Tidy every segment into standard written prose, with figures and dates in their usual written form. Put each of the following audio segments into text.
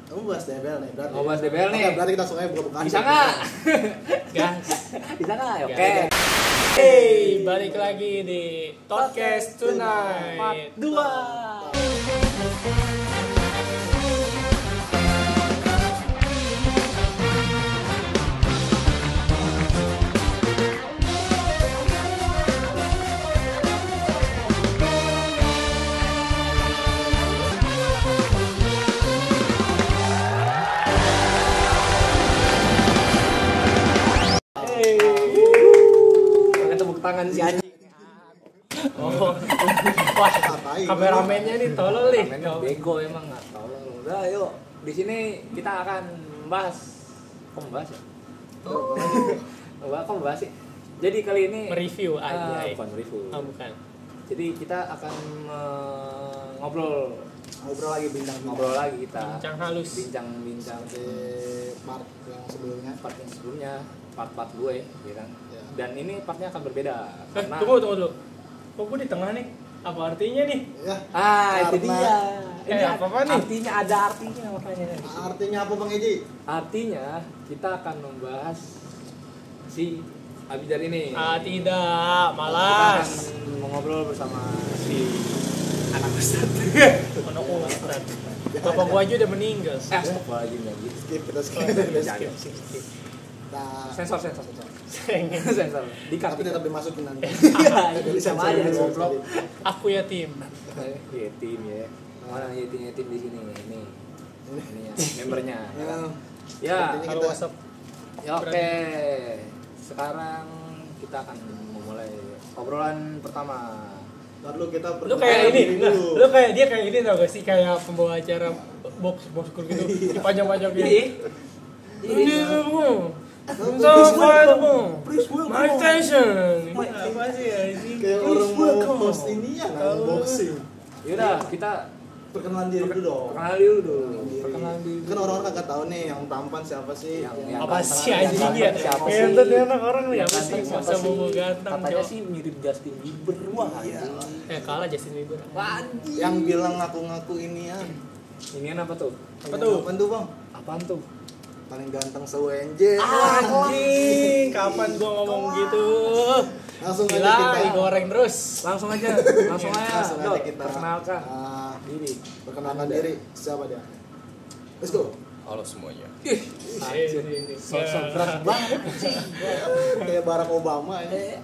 Kamu bahas DBL nih berarti. Mau bahas DBL nih. Oke, berarti kita langsung aja buka-bukaan. Bisa nggak? Gas. Bisa nggak? Oke. Okay. Hey, balik lagi di Podcast Tonight Part 2. Tangan si anjing. Oh. Wah, kameramennya nih tolol nih. Kamennya bego emang nggak tolong. Udah, yuk. Di sini kita akan membahas. Kok membahas ya? Kok membahas sih? Jadi kali ini mereview aja. Bukan review. Oh, bukan. Jadi kita akan ngobrol lagi ngobrol lagi kita. Bincang halus. Bincang di part yang sebelumnya. Part gue, ya kan. Ya. Dan ini partnya akan berbeda. Karena Tunggu dulu. Kok gue di tengah nih? Apa artinya nih? Ya. itu dia. Ini apa nih? Artinya ada artinya makanya. Artinya apa Bang Eji? Artinya kita akan membahas si Abidar ini. Tidak, Kita malas. akan mengobrol bersama si anak ustad. Anak ustad. Bapak gua aja udah meninggal. Astagfirullahaladzim lagi. Skip. Skip. Nah, Sensor. Sensor. Dikat. tapi tetap dimasukin nanti. Iya, sama aja goblok. Aku yatim. Yatim ya. Mana yatim di sini ini. Ini ya, membernya. Ya. Sepertinya Kalau kita WhatsApp. Ya oke. Sekarang kita akan memulai obrolan pertama. lalu kita Lu kayak ini, lu kayak dia kayak ini tau gak sih, kayak pembawa acara box school gitu, dipanjang-panjangin. Ini my attention. Apa sih ya ini? kayak orang mau host ini ya unboxing. Yaudah, kita Perkenalan diri dulu dong. Perkenalan diri. Kan orang-orang kagak tahu nih yang tampan siapa sih? Yang Apa ganteng sih anjing dia? siapa sih? Ngentut dia anak orang nih, Yang apa sih? ganteng Masa mau ganteng, Katanya cowok. sih mirip Justin Bieber. Wah, Kalah Justin Bieber. Yang bilang ngaku-ngaku inian. Inian apa tuh? Apa tuh? Apaan tuh Bang? Apaan tuh? Paling ganteng se-UNJ. Anjing, kapan gua ngomong gitu? Langsung aja Gila, kita. digoreng terus. Langsung aja. Langsung aja kita. Perkenalkan. Diri. Perkenalkan diri. Siapa dia? Let's go. Halo semuanya. Sosok berat banget. Kayak Barack Obama ya.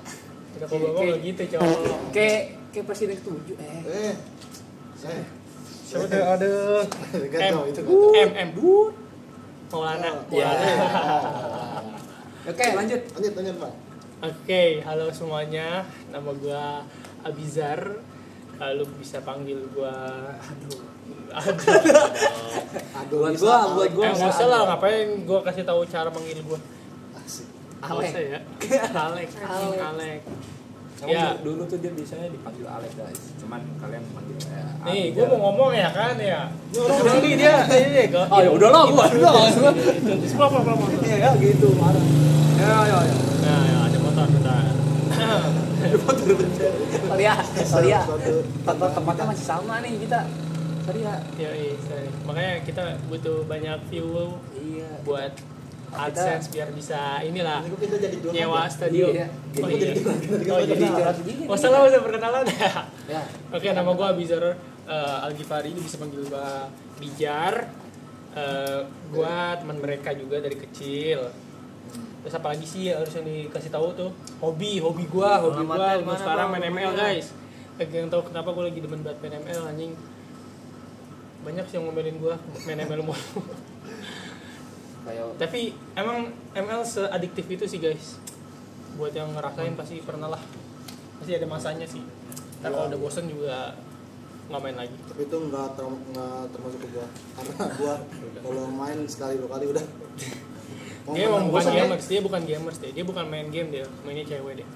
Udah kok ngomong kayak gitu, cowok. Kayak presiden ketujuh. Siapa tuh? Aduh. Gak tahu itu gak tahu. M. Maulana. Ya. Oke, lanjut. Lanjut Pak. Oke, halo semuanya. Nama gua Abizar. Lu bisa panggil gua Buat gua. Nggak usah lah, ngapain gua kasih tahu cara manggil gua. Asik. Nggak usah ya. Alek. Kamu Ya. dulu tuh dia biasanya dipanggil Alex guys. Cuman kalian panggil kayak Nih, gua mau ngomong ya kan ya. Udah nih dia. Oh ya udahlah gua. Ya gitu, marah. Ya. Nah, ya, ada motor bentar. Sorry ya. Tempatnya masih sama nih kita. Sorry ya. Sorry. Makanya kita butuh banyak view Iya. buat AdSense biar bisa inilah Ini kok kita jadi jualan nyewa ya? studio. Iya. Oh iya. Jadi Oh salah udah perkenalan. Ya. Oke, nama gue Abizar Al-Ghifari, bisa panggil gue Bijar. Gue teman mereka juga dari kecil. Terus apa lagi sih harus yang dikasih tahu tuh? Hobi gue sekarang main ML guys. Lagi yang tahu kenapa gue lagi demen banget main ML anjing. Banyak sih yang ngomelin gue main ML mulu. Tapi emang ML seadiktif itu sih guys. Buat yang ngerasain pasti pernah lah. Pasti ada masanya sih. Ntar kalau udah bosen juga nggak main lagi. Tapi itu nggak termasuk ke gua. Karena gua kalau main sekali dua kali udah. Dia emang bukan gamers, dia bukan main game, dia mainnya cewek deh.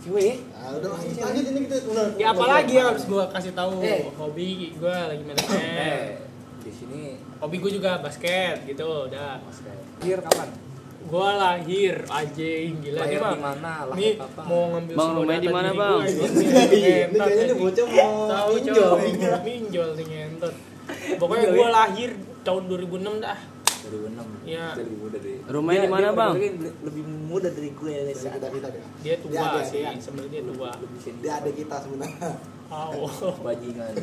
Cewek. Udah lanjut ini kita udah. Ya apalagi yang harus gua kasih tahu hobi gua lagi main ML. Di sini Hobi gua juga basket gitu, udah. lahir kapan? Gua lahir anjing gila Lahir Bang. di mana? Ini Lahir kapan? mau ngambil Bang, semua rumahnya data di mana, diri Bang? gua, Ini kayaknya nih bocah mau tahu pinjol. minjol nih ngentot. Pokoknya gue lahir tahun 2006 dah. 2006. Iya. Lebih muda dari. Rumahnya di mana, Bang? Lebih muda dari gue ya. Dari kita deh. Dia tua Dia sih, ada, sebenarnya dia tua. Lebih senior. Dia ada kita sebenarnya. Oh. Bajingan.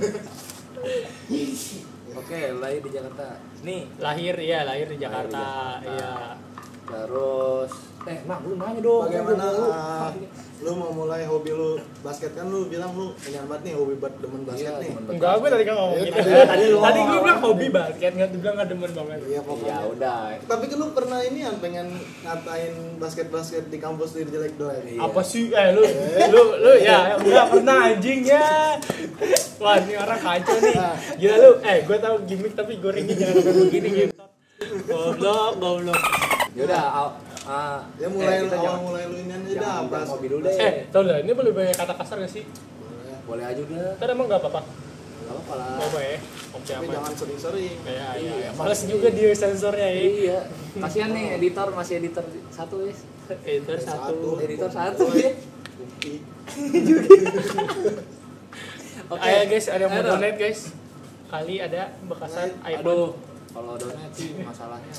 Oke, lahir di Jakarta. Nih, Lahir di Jakarta. Iya. terus Mak, lu nanya dong. Bagaimana Lu, lu mau mulai hobi lu basket kan lu bilang lu pengen banget nih hobi banget demen basket nih. Enggak, gue tadi kan ngomong gitu. Tadi lu Tadi gue ngomong. bilang hobi basket, enggak bilang enggak demen banget. Iya pokoknya. Ya udah. Tapi kan lu pernah ini yang pengen ngatain basket di kampus lu jelek-jelek. Iya. Apa sih? Lu ya enggak pernah anjing ya. Wah, ini orang kacau nih. Gila lu. Gue tahu gimmick tapi gorengnya jangan kayak begini gitu. Goblok. Yaudah, Ya mulai kita mulai lu ini aja dah bahas hobi dulu deh. Tau lah, ini boleh banyak kata kasar gak sih? Boleh aja udah. Ntar emang gak apa-apa? Gak apa-apa lah. Gak apa ya? Oke, Tapi aman. jangan sering-sering. Iya. Males juga dia sensornya ya. Iya. Kasihan nih editor, masih editor satu guys. Editor satu. Editor satu ya. Bukti. Oke. Ayo guys, ada yang mau Ayo dong. donate guys. Kali ada bekasan iPhone. Aduh, kalau donat sih masalahnya.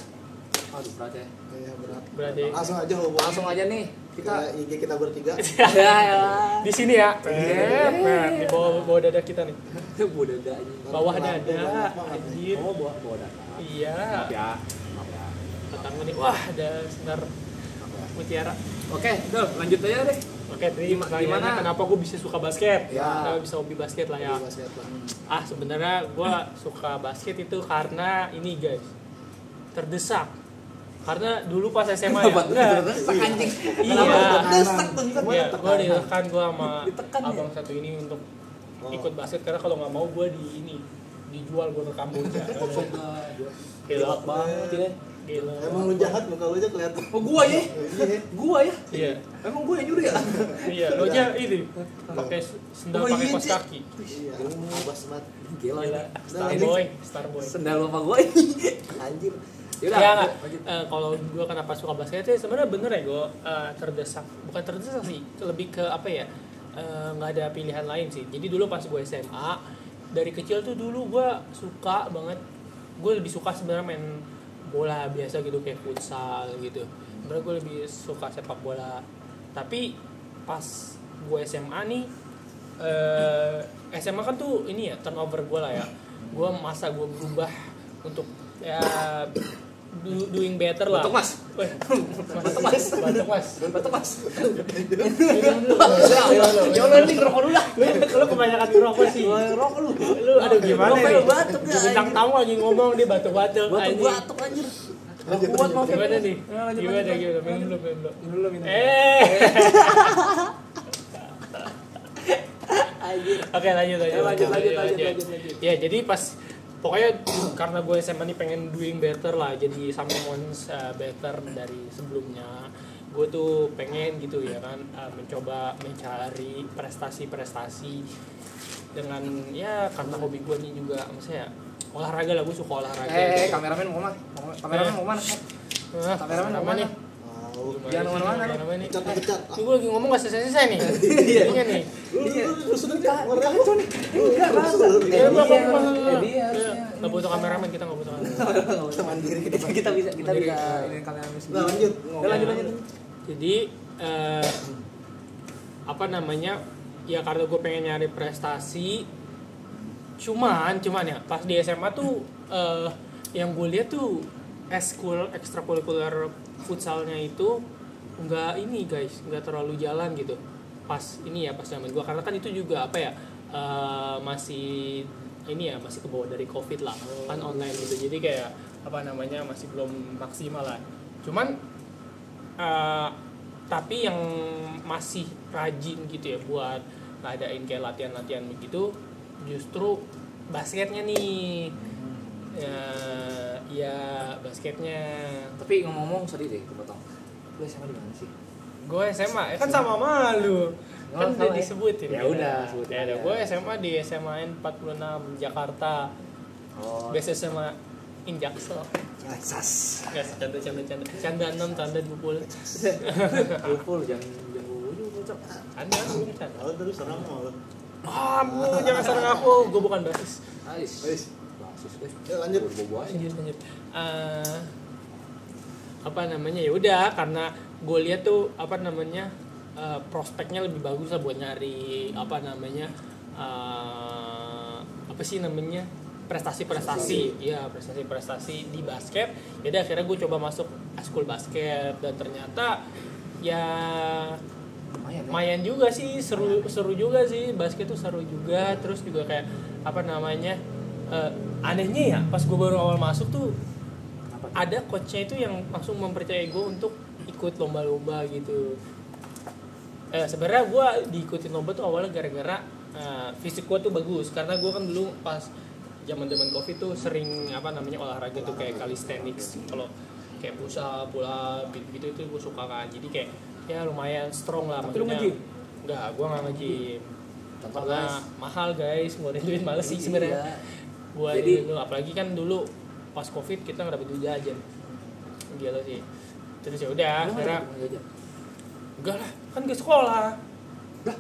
Aduh berat ya. Iya berat. Berat ya. Langsung aja hubungi. Langsung aja nih Kita kita. IG kita bertiga. Ya. Di sini ya. Di bawah dada kita nih. Udah ada aja. Bawah Lampu dada. banyak banget. Anjir. Oh, bawa data. Iya. Maaf ya. Maaf ya. Petang nih. Wah, ada sinar mutiara. Oke, udah lanjut aja deh. Oke, tadi Gimana? pertanyaannya kenapa gue bisa suka basket? Ya. Kenapa bisa hobi basket lah ya? Hobi basket lah. Sebenarnya gue suka basket itu karena ini guys, terdesak. Karena dulu pas SMA ya. Terdesak anjing. Iya. Terdesak tuh. Iya, gue ditekan gue sama Ditekan ya? abang satu ini untuk ikut basket karena kalau nggak mau gue dijual gue ke Kamboja. Gila banget ya. Gila. Emang lu jahat muka lu aja kelihatan. Oh gua ya? Iya. Gua ya? Iya. Emang gua yang nyuri ya? Iya, lo aja ini pakai sendal Oh, pakai iya, kaos Cik. kaki. Iya. Abas banget. Gila. Gila, Ini Starboy. sendal apa gua ini? Anjir. Yaudah, Ya nggak, lanjut. kalau gue kenapa suka basket itu sebenarnya bener ya gue terdesak, bukan terdesak sih, lebih ke apa ya, nggak ada pilihan lain sih. Jadi dulu pas gue SMA, dari kecil tuh dulu gue suka banget, gue lebih suka sebenarnya main bola biasa gitu kayak futsal gitu. Sebenarnya gue lebih suka sepak bola. Tapi pas gue SMA nih, SMA kan tuh ini ya turnover gue lah ya. Gue masa gue berubah untuk ya doing better lah. Batuk, Mas. Weh, Batuk, Mas. Batuk mas. Batuk mas. Ya Allah nih ngerokok dulu lah. Lu kebanyakan ngerokok sih. Rokok lu. Lu aduh gimana Rokok nih? lu batuk ya, Bintang tamu lagi ngomong dia batuk-batuk. anjing. Batuk anjir. Kuat mau Gimana nih? Lanjut, Gimana lanjut. gimana? Minum dulu. Minum dulu minum. Anjir. Oke lanjut. Lanjut. Ya jadi pas pokoknya karena gue SMA nih pengen doing better lah, jadi someone better dari sebelumnya. Gue tuh pengen gitu ya kan, mencoba mencari prestasi-prestasi dengan ya karena hobi gue nih juga maksudnya olahraga lah, gue suka olahraga. Kameramen mau mana? Kameramen mau mana? Kameramen mau mana? Mau. Jangan kemana-mana. nih. Pecat. Gue lagi ngomong gak selesai nih. Iya nih. Lu sudah Kacau nih. Enggak, Dia dia nggak butuh kameramen, kita nggak butuh kameramen. Kita mandiri kita bisa ini kameramen Nah, lanjut. lanjut. Jadi apa namanya, ya karena gue pengen nyari prestasi, cuman ya pas di SMA tuh yang gue lihat tuh eskul ekstrakurikuler futsalnya itu nggak ini guys, nggak terlalu jalan gitu pas ini ya, pas zaman gue, karena kan itu juga apa ya, masih ini ya, masih kebawa dari COVID lah, kan online gitu, jadi kayak apa namanya masih belum maksimal lah. Cuman tapi yang masih rajin gitu ya buat ngadain kayak latihan-latihan begitu justru basketnya nih. Ya basketnya. Tapi ngomong-ngomong sorry deh kepotong. Lu SMA di mana sih? Gue SMA, kan sama malu. Kan udah disebutin. Ya udah, sebutin Ya aja. gue SMA di SMAN 46 Jakarta. Oh, Biasa SMA Injaksel. Sas. Enggak, canda 6, canda 20. Full jangan dulu bocok. Ada belum canda. Lalu terus serang mau lu. Lu jangan serang aku, gue bukan basis. Ais. Wis. rasis guys. Ya, lanjut. Bobo aja. Lanjut. Apa namanya, ya udah, karena gue lihat tuh apa namanya prospeknya lebih bagus lah buat nyari apa namanya apa sih namanya prestasi-prestasi, ya prestasi-prestasi di basket. Jadi akhirnya gue coba masuk school basket dan ternyata ya lumayan juga sih, seru juga sih, basket tuh seru juga. Terus juga kayak apa namanya anehnya ya pas gue baru awal masuk tuh ada coachnya itu yang langsung mempercayai gue untuk ikut lomba-lomba gitu. Sebenarnya gue diikutin lomba tuh awalnya gara-gara fisik gue tuh bagus, karena gue kan dulu pas zaman covid tuh sering apa namanya olahraga tuh kayak calisthenics, kalau kayak push up, pull up gitu itu gue suka kan, jadi kayak ya lumayan strong lah. Tapi lu nge-gym? Enggak, gue nggak nge-gym Tanpa karena guys. mahal guys, ngeluarin duit males sih sebenarnya. Gue Jadi- dulu apalagi kan dulu pas covid kita nggak dapet duit jajan, gila sih. Terus ya udah Lu akhirnya nggak jajan? enggak lah, kan ke sekolah Lah,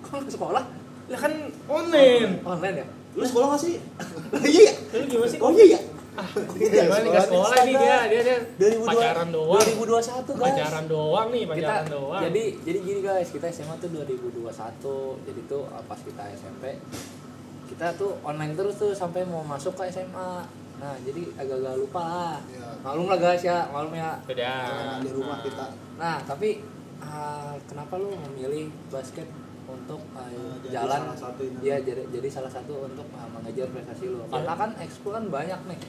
kok ke sekolah? lah, kan online. Online ya? Lu sekolah nggak sih? Iya. Lu gimana sih? Oh iya. Gimana nih, ke sekolah nih dia 2002 pacaran doang. 2021 guys. Pacaran doang nih, Kita pacaran doang. jadi gini guys, kita SMA tuh 2021. Jadi tuh pas kita SMP kita tuh online terus tuh sampai mau masuk ke SMA. Nah, jadi agak-agak lupa lah. Iya. Malum lah guys ya, malum ya. Udah. Karena di rumah kita. Nah, tapi kenapa lu memilih basket untuk Jadi jalan salah satu ini. ya jadi salah satu untuk mengejar prestasi lu. Karena kan ekskul kan banyak nih.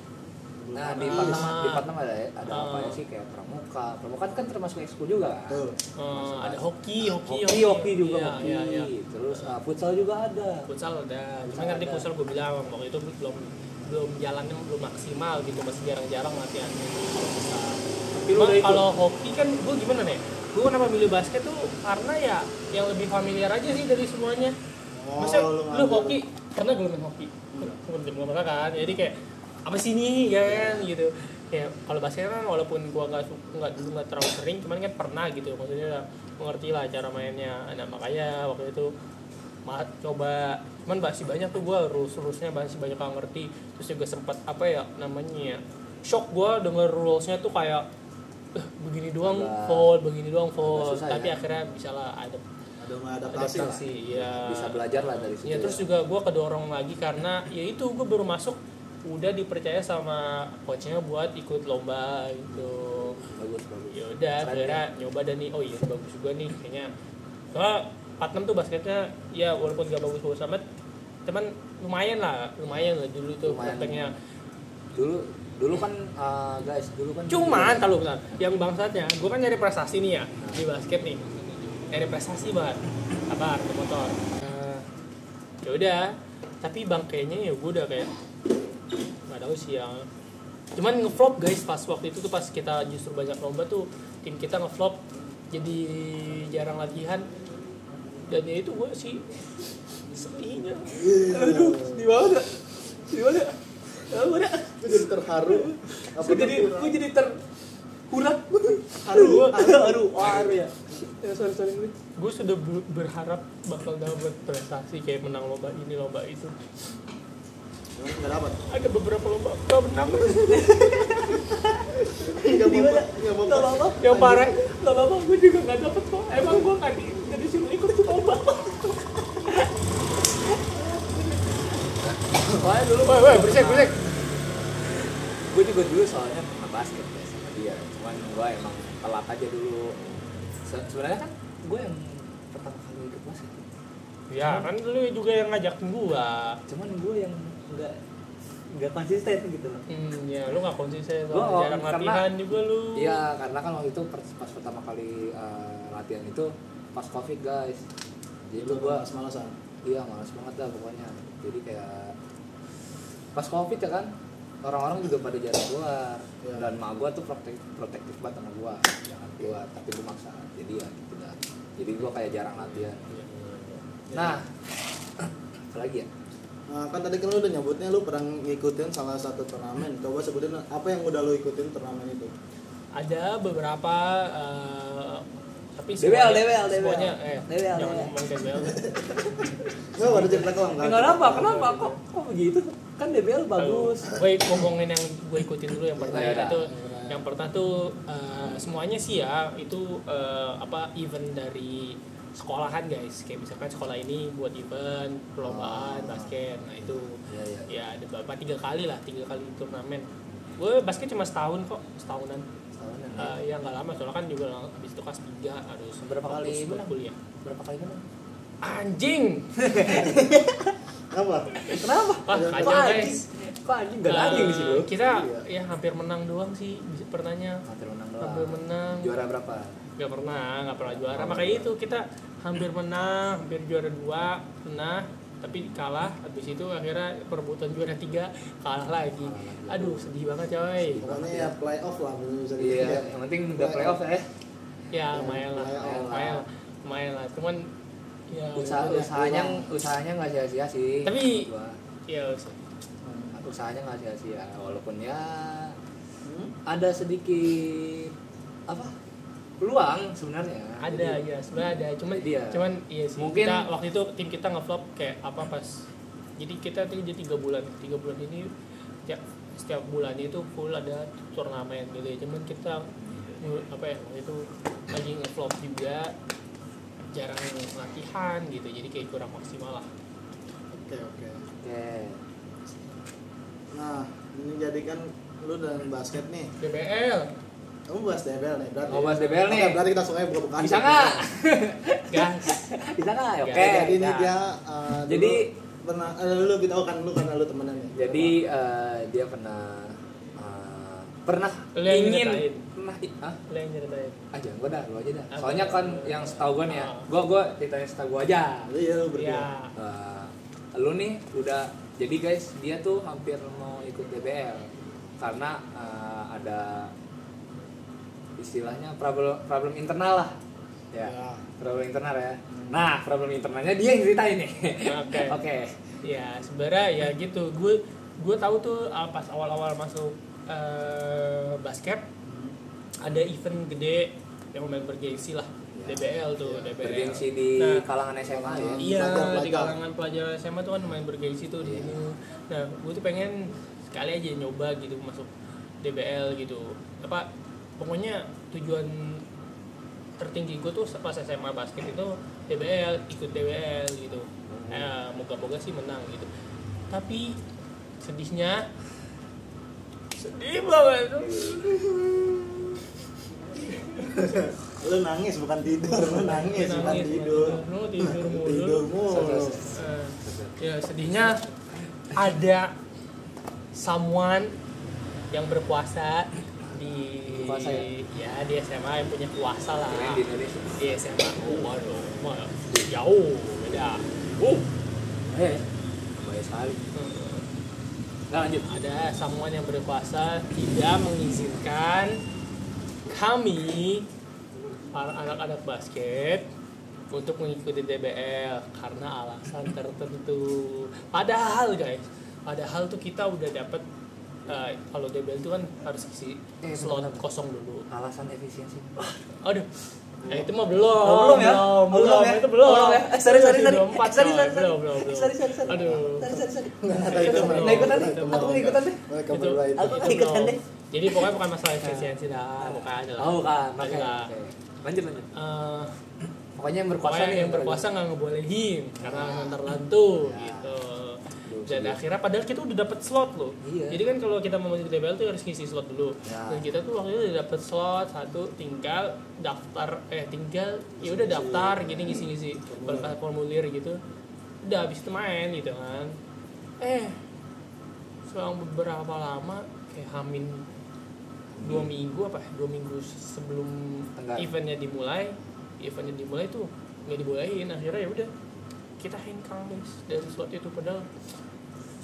Nah, di Patnam ada apa ya sih, kayak pramuka. Pramuka kan termasuk ekskul juga kan. Tuh. Ada hoki Hoki juga Iya, hoki. iya, iya. Terus futsal juga ada. Futsal udah, cuma Futsal nanti ada. futsal gue bilang waktu itu belum jalannya belum maksimal gitu, masih jarang-jarang latihannya kalau futsal. Tapi lu Cuma udah ikut? kalau hoki kan gue gimana nih? Gue kenapa milih basket tuh karena ya yang lebih familiar aja sih dari semuanya. Masa lu ngambil. hoki, pernah gue main hoki? Belum pernah kan? Jadi kayak apa sih ini kan gitu. Kayak kalau basket kan walaupun gue nggak terlalu sering, cuman kan pernah gitu. Maksudnya mengerti lah cara mainnya. Nah makanya waktu itu coba, cuman masih banyak tuh gue rules-rulesnya masih banyak gak ngerti. Terus juga sempat apa ya namanya ya, shock gue denger rulesnya tuh kayak begini doang foul, begini doang foul. susah Tapi ya? akhirnya bisa lah ada Adaptasi lah. ya. Bisa belajar lah dari situ. Ya, terus juga gue kedorong lagi karena ya itu gue baru masuk udah dipercaya sama coachnya buat ikut lomba gitu. bagus. Ya udah Keren akhirnya nyoba dan nih, oh iya bagus juga nih kayaknya. Soalnya Patnam tuh basketnya ya walaupun gak bagus-bagus amat, cuman lumayan lah dulu tuh Lumayan. prakteknya. Dulu kan guys, dulu kan Cuman kalau bentar, yang bangsatnya, gue kan nyari prestasi nih ya di basket nih, nyari prestasi banget, sabar ke motor. Ya udah, tapi bangkainya ya gue udah kayak nggak tahu sih ya. Cuman ngeflop guys pas waktu itu tuh, pas kita justru banyak lomba tuh tim kita ngeflop, jadi jarang latihan. Dan ya itu gue sih sedihnya. Aduh, sedih banget. Sedih banget. Gue jadi terharu. gue jadi terhurat. Haru ya. Ya sorry. Gue sudah berharap bakal dapat prestasi kayak menang lomba ini lomba itu. Cuman nggak dapat. Ada beberapa lomba gak menang. Nggak apa-apa. Yang parah, gak apa-apa, gue juga gak dapet kok. Emang gue gak disuruh ikut lomba. Soalnya dulu Berisik. gue juga dulu soalnya pernah basket ya sama dia. Cuman gue emang telat aja dulu. Sebenarnya kan gue yang pertama kali ikut basket. Ya kan dulu juga yang ngajakin gua. Cuman gue yang nggak konsisten gitu loh. Ya lu gak konsisten, Gua jarang karena- latihan juga lu. Iya, karena kan waktu itu pas pertama kali latihan itu pas covid guys. Jadi Itu tuh gue malas-malasan. iya malas banget dah pokoknya. Jadi kayak pas covid ya kan, orang-orang juga pada jarang keluar. Iya. Dan mak gue tuh protektif banget sama gue, jangan keluar. Tapi gue maksa. Jadi ya gitu dah. Jadi gue kayak jarang latihan. Nah, apa lagi ya? Nah, kan tadi kan lu udah nyebutnya lu pernah ngikutin salah satu turnamen. Coba sebutin apa yang udah lu ikutin turnamen itu. Ada beberapa tapi DBL. semuanya DBL. jangan ngomong DBL. Enggak ada cerita kelam kan? Kenapa? Kok begitu? Kan DBL bagus. Gue ngomongin yang gue ikutin dulu yang pertama Ya udah. itu. Yang pertama tuh semuanya sih ya itu event dari sekolahan guys. Kayak misalkan sekolah ini buat event perlombaan basket. Nah itu Iya. ya ada beberapa 3 kali turnamen. Gue basket cuma setahunan. Ya nggak lama soalnya kan juga habis itu kelas 3 harus Berapa kali fokus buat menang? kuliah. Berapa kali menang? Anjing. Apa? Kenapa? Wah, kacau guys. Kok anjing enggak ada di situ? Kita ya hampir menang doang sih pernahnya. Hampir menang Hampir doang. menang. Juara berapa? Nggak pernah juara. Makanya itu kita hampir menang, hampir juara 2 pernah, tapi kalah. Habis itu akhirnya perebutan juara 3 kalah lagi. Aduh, sedih banget coy. Pokoknya ya playoff lah bisa Iya, dibilang. yang penting udah playoff ya. Ya, lumayan lah. Cuman ya usahanya nggak sia-sia sih. Tapi- menurut gua. ya Usahanya nggak sia-sia, walaupun ya ada sedikit apa peluang sebenarnya. ada ya sebenarnya ada cuman iya sih Mungkin- kita waktu itu tim kita ngevlog kayak apa pas jadi kita jadi 3 bulan ini setiap bulannya itu full ada turnamen gitu ya. Cuman kita apa ya waktu itu lagi ngevlog juga jarang latihan gitu jadi kayak kurang maksimal lah. Oke. Oke. Nah, ini jadikan lu dan basket nih. DBL Kamu bahas DBL nih, berarti. Mau bahas DBL nih? Oke, berarti kita sukanya buka-bukaan. Bisa nggak? gas Bisa nggak? Oke. Jadi ini nah. dia Jadi- dulu pernah lu kita kan lu temenan ya. Jadi dia pernah Lu yang ingin nyeritain. Hah? lo yang ceritain. Aja gua dah, lu aja dah. Apa? Soalnya kan yang setahu gua nih ya. Gua ditanya setahu gua aja. Iya, lu berdua. Ya Lu nih udah jadi guys, dia tuh hampir mau ikut DBL karena ada istilahnya problem internal lah. Ya. Ya. Problem internal ya. Nah, problem internalnya dia yang ceritain nih. Oke. Oke. Ya sebenarnya ya gitu gue tahu tuh pas awal-awal masuk basket ada event gede yang lumayan bergengsi lah Ya. DBL tuh DBL Bergengsi di Nah, kalangan SMA ya. iya Pelajar-pelajar. di kalangan pelajar SMA tuh kan lumayan bergengsi tuh di Iya. sini. Nah gue tuh pengen sekali aja nyoba gitu masuk DBL gitu apa pokoknya tujuan tertinggi gue tuh pas SMA basket itu DBL ikut DBL gitu. Moga-moga sih menang gitu. Tapi sedih banget. Lu nangis bukan tidur, lu nangis bukan tidur. Lu tidur mulu. Tidur mulu. Ya sedihnya ada someone yang berkuasa di Berkuasa ya di SMA yang punya kuasa lah. Kirain di Indonesia. Di SMA. Waduh, jauh beda. Baik sekali. Nah, lanjut. Ada someone yang berkuasa tidak mengizinkan kami para anak-anak basket untuk mengikuti DBL karena alasan tertentu. Padahal tuh kita udah dapat kalau DBL itu kan harus isi slot bentar. kosong dulu. Alasan efisiensi. Aduh. itu mah belum ya? belum ya? itu belum. Belum ya? Sorry. Masih Sorry. 24, Sorry. belum. Sorry. Aduh. Sorry. Itu Nggak ikutan deh. Itu Aku nggak ikutan deh. Mereka Itu- berdua itu. Aku nggak Itu ikutan belum. deh. Jadi pokoknya bukan masalah efisiensi dah, bukan lah. Oh kan. Oke. Enggak. Lanjut. Eh, Pokoknya yang berkuasa pokoknya nih yang berkuasa nggak ngebolehin karena alasan tertentu Ya. gitu. Aduh, Dan sedih. akhirnya padahal kita udah dapet slot loh. Iya. Jadi kan kalau kita mau masuk DBL tuh harus ngisi slot dulu. Ya. Dan kita tuh waktu itu udah dapet slot satu, tinggal daftar ya udah daftar gini ngisi-ngisi formulir gitu. Udah habis itu main gitu kan. Selang beberapa lama kayak hamin 2 minggu 2 minggu sebelum Tenggat. eventnya dimulai tuh nggak dibolehin. Akhirnya ya udah kita hengkang guys dari slot itu, padahal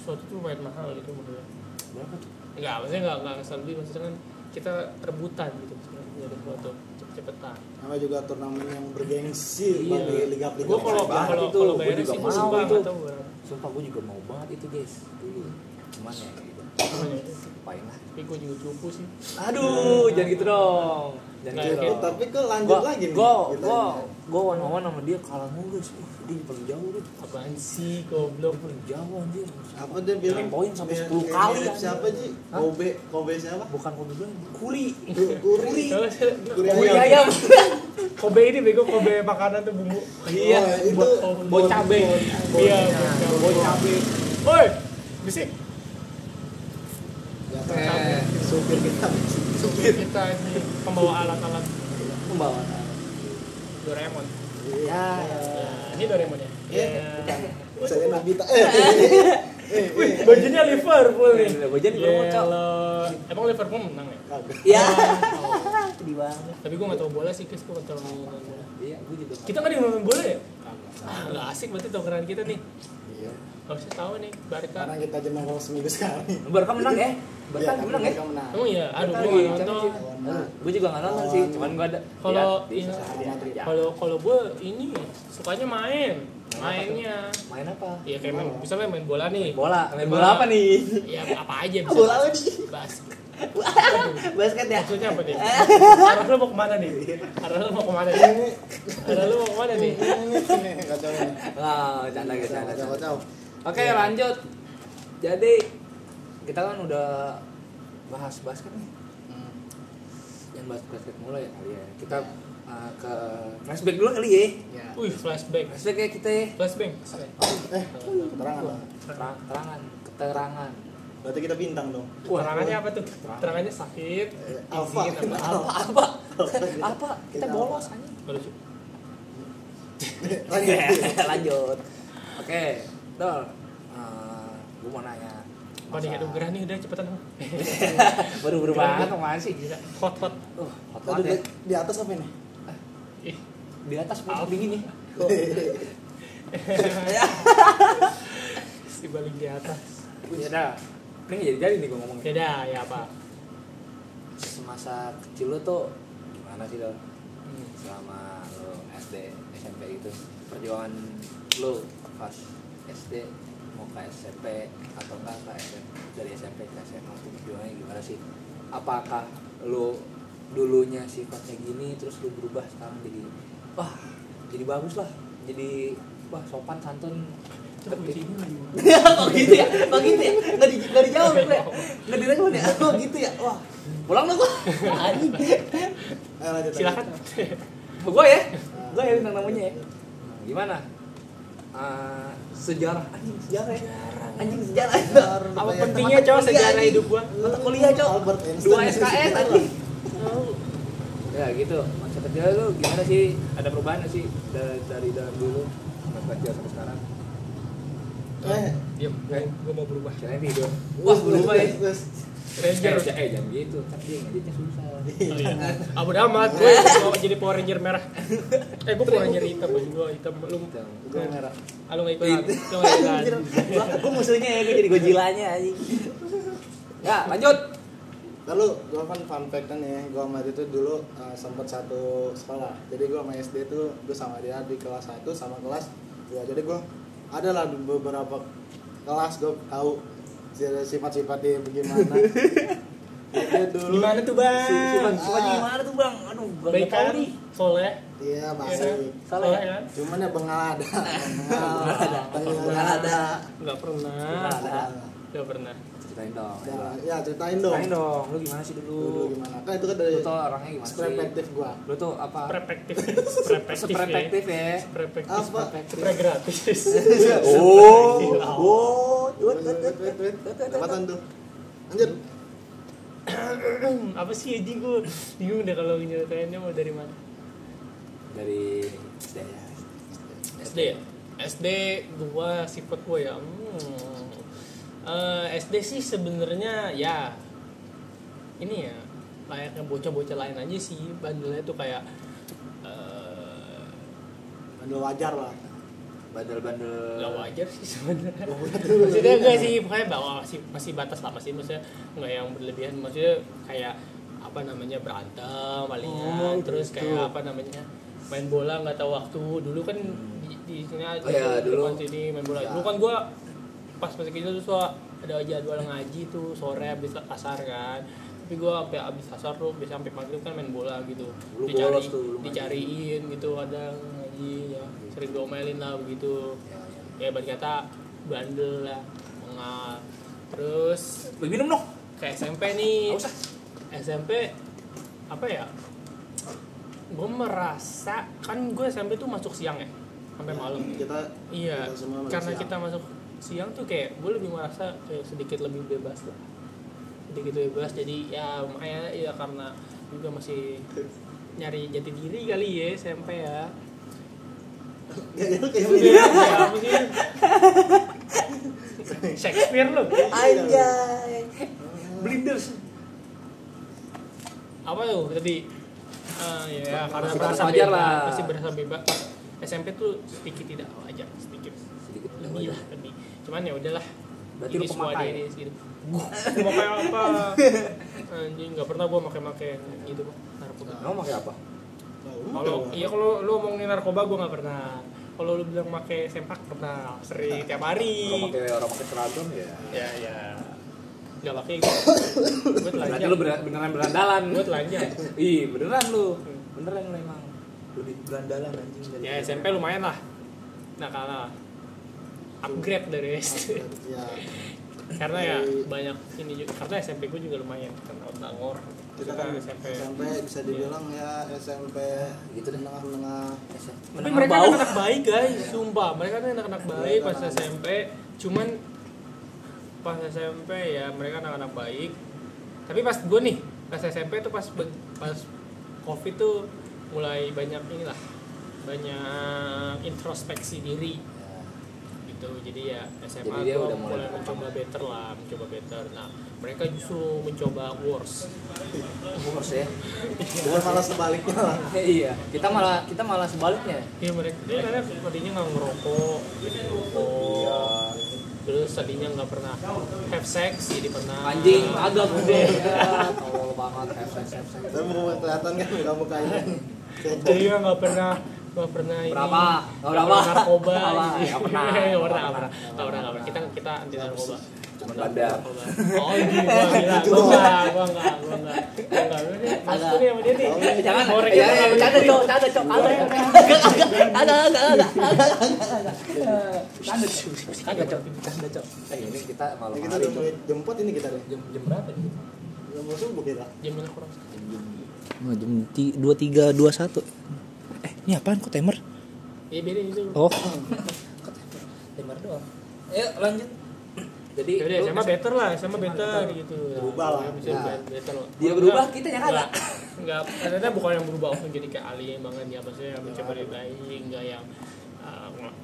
slot itu lumayan mahal gitu menurut. Berapa tuh? Enggak, maksudnya enggak ngesel lebih, maksudnya kan kita rebutan gitu jadi slot tuh cepet-cepetan. Namanya juga turnamen yang bergengsi Iya. bagi liga-liga. Gue kalau banget kalau itu, kalau gua bayarnya juga sih gue mau suka itu. nggak tahu berapa. Sumpah gue juga mau banget itu guys dulu. Cuman ya gitu. Lupain lah. tapi gue juga cupu sih. Aduh, jangan gitu dong. Jangan Nggak, gitu kayak- dong. Tapi kok lanjut lagi nih. Gue one on one sama dia kalah mulu sih. Dia paling jauh dia. Apaan sih goblok? Paling jauh anjir. Apa dia bilang? Poin sampai Dia- 10 dia kali, mirip anjing. siapa Ji? Hah? Kobe siapa? Bukan Kobe bilang, Kuri. Kuri. Kuri ayam. Kobe ini bego, Kobe makanan tuh bumbu. Iya, itu Bau cabe. Iya, bau cabe. Woi, bisik. Ya, supir kita. Supir kita ini pembawa alat-alat Membawa. Doraemon. Iya. Nah, ini Doraemon ya. Saya Nobita. Wih, bajunya Liverpool nih. Bajunya Liverpool, Cok. Yellow. Emang Liverpool menang ya? Kagak. Iya. Oh. Sedih banget. Tapi gue gak tau bola sih, Kis. Gue gak tau nonton bola. Iya, gue juga. Kita gak ada yang nonton bola ya? Gak asik berarti tongkrongan kita nih. Iya. Gak usah tahu nih, Barca. Karena kita aja nongkrong seminggu sekali. Barca menang ya? Barca Iya, menang ya? Barca menang. Emang iya? Aduh, Barca gue lagi gak nonton. Championship. Gue juga gak nonton sih, cuman gue ada. Kalau lihat di iya, sosial media. kalau gue ini sukanya mainnya. Main apa? Iya kayak misalnya main bola nih. Main bola apa nih? Ya apa aja bisa. Bola apa nih? Basket. Basket ya? Maksudnya apa nih? Arah lu mau kemana nih? Arah lu mau kemana nih? Arah lu mau kemana nih? Ini kacau ini. Ah, canda. Kacau. Oke, lanjut. Jadi kita kan udah bahas basket nih. Yang bahas basket mulai ya kali ya. Kita ke flashback dulu kali ya. Ya. Wih, flashback. Flashback ya kita ya. Flashback. Keterangan lah. Keterangan. Berarti kita bintang dong. Terangannya apa tuh? Terangannya sakit. Apa? Izin apa? Apa? Kita bolos anjing. Baru sih. Lanjut. Oke, Dol. Gue mau nanya. Oh nih, aduh gerah nih, udah cepetan. Buru-buru banget kemana sih? Gila, hot. Hot Aduh, banget ya. di atas apa ini? Ih, Di atas pun dingin nih. si balik di atas. Ya dah. Ini jadi nih gue ngomong. Ya dah, ya apa? Semasa kecil lu tuh gimana sih Dol? Selama lu SD, SMP gitu. Perjuangan lu pas SD mau ke SMP atau enggak ke SMP, dari SMP ke SMA tuh perjuangannya gimana sih? Apakah lu dulunya sifatnya gini terus lu berubah sekarang jadi wah jadi bagus lah, jadi wah sopan santun kok gitu ya? Kok gitu ya? Nggak dijawab ya? Nggak direspon ya? Oh gitu ya? Wah pulang dong gua. Anjing. Lanjut. Silakan. Gua ya bintang namanya ya. Gimana? Sejarah anjing sejarah. Apa pentingnya cowok sejarah hidup gua? Mata kuliah cowok. Albert Einstein. 2 SKS anjing. Ya gitu. Masa kecil lu gimana sih? Ada perubahan nggak sih dari dulu sampai kecil sampai sekarang? Diam, gua mau berubah. Caranya tidur. Wah berubah ya. Ranger. Jangan gitu. Tapi dia ngeditnya susah. Oh iya. Abu amat, gue mau jadi Power Ranger merah. Gue Power Ranger hitam, baju gue hitam. Lu Gue merah. lu nggak ikutan? Lu nggak ikutan? Gue musuhnya ya, gue jadi Godzilla-nya anjing. Ya lanjut. Lalu gue kan fun fact kan ya, gue sama dia tuh dulu sempat satu sekolah. Jadi gue sama SD tuh gue sama dia di kelas 1 sama kelas 2. Jadi gue ada lah beberapa kelas gue tahu sifat-sifat dia bagaimana. Dia dulu Gimana tuh bang? Sifat gimana tuh bang? Aduh, Baik kan? nih. Soleh. iya Iya kan? baik. Salah ya? kan? Cuman ya bengal ada. Bengal ada. Nggak pernah. Nggak pernah. Ceritain dong. Ya ceritain dong. Ceritain dong. Lu gimana sih Dulu dulu? gimana? Kan itu kan dari Lu tuh orangnya gimana sih? perspektif gue. Lu tuh apa? Perspektif. Seperspektif ya. Perspektif. Apa? Spray gratis. Dapatan tuh. Lanjut. Apa sih anjing gue bingung deh kalau nyeritainnya mau dari mana? Dari SD ya. SD ya? SD gua sifat gua ya. SD sih sebenarnya ya ini ya layaknya bocah-bocah lain aja sih, bandelnya tuh kayak Bandel wajar lah. Bandel-bandel. nggak wajar sih sebenarnya. Maksudnya enggak sih, pokoknya bawa masih batas lah, maksudnya nggak yang berlebihan, maksudnya kayak apa namanya berantem palingan, terus kayak apa namanya main bola nggak tahu waktu. Dulu kan di sini aja Oh, ya, dulu. depan sini main bola. Dulu kan gua pas masih kecil tuh suka ada jadwal ngaji tuh sore habis asar kan. Tapi gue sampai habis asar tuh bisa sampai maghrib kan main bola gitu. Lu bolos tuh, lu Dicariin gitu ada ngaji ya. Sering diomelin lah begitu. Ya balik kata bandel lah. Enggak. Terus minum dong. kayak SMP nih. Nggak usah. SMP apa ya? Gue merasa kan gue SMP tuh masuk siang ya sampai malam. Iya. Karena siang. kita masuk siang tuh kayak gue lebih merasa kayak sedikit lebih bebas lah. Sedikit bebas jadi ya makanya ya karena juga masih nyari jati diri kali ya SMP ya. Ya kayak Iya, apa sih? Shakespeare loh. Anjay. Blinders. Apa tuh tadi? Ya karena Masih merasa wajar bebas, lah. masih berasa bebas. SMP tuh sedikit tidak wajar, sedikit lebih lah, lebih. Cuman ya udahlah. Berarti Ini lu semua pemakai. diri gitu. Gua pakai apa? Anjing enggak pernah gua pakai gitu, narkoba. Kamu pakai apa? Kalau lu ngomongin narkoba gua enggak pernah. Kalau lu bilang pakai sempak pernah, sering tiap hari. Kalau orang pakai seragam ya. Ya. Enggak pakai gua Berarti telanjang. lu beneran berandalan. Gua telanjang. Ih, beneran lu. Beneran lu emang. Lebih berandalan anjing dari. Ya SMP lumayan lah. Nah kalah upgrade dari SD. ya Karena ya banyak ini juga. Karena SMP gue juga lumayan kan Tangor. kita kan SMP. bisa dibilang ya SMP Gitu deh. tengah-tengah. Tapi mereka anak-anak baik guys, sumpah. Mereka tuh anak-anak baik pas SMP. Cuman pas SMP ya mereka anak-anak baik. Tapi pas gue nih, pas SMP tuh pas Covid tuh mulai banyak inilah. Banyak introspeksi diri gitu. Jadi ya SMA Jadi dia gue udah mulai mencoba better. Nah, mereka justru mencoba worse. Umurs ya. Bukan malah sebaliknya lah. Iya, kita malah sebaliknya. Iya mereka tadinya nggak ngerokok, jadi ngerokok. Iya. Terus tadinya nggak pernah have sex, jadi pernah. Anjing, agak gede. Ya, tolol banget have sex. Tapi mau kelihatan kan nggak mukanya. Jadi nggak pernah ini. Berapa? Nggak pernah narkoba. Nggak pernah. Nggak pernah. Kita anti narkoba. Cuma bandar. Oh gila. Gua enggak. Mas tuh sama dia nih. Jangan. Korek Ya, kita canda cok. Agak. Canda cok. Ini kita malam Ini kita hari. udah mulai jemput ini kita deh. Jam berapa nih? Udah mau subuh kita. Jamnya kurang. Jam 23.21. Ini apaan kok timer? Iya beda itu. Oh, Timer doang. Ayo lanjut. Jadi Jadi sama better lah, sama better gitu. Berubah lah. Bisa Ya. better lah. Dia berubah, kita yang kagak. Enggak, ternyata bukan yang berubah langsung jadi kayak alien banget ya, maksudnya mencoba lebih baik, enggak yang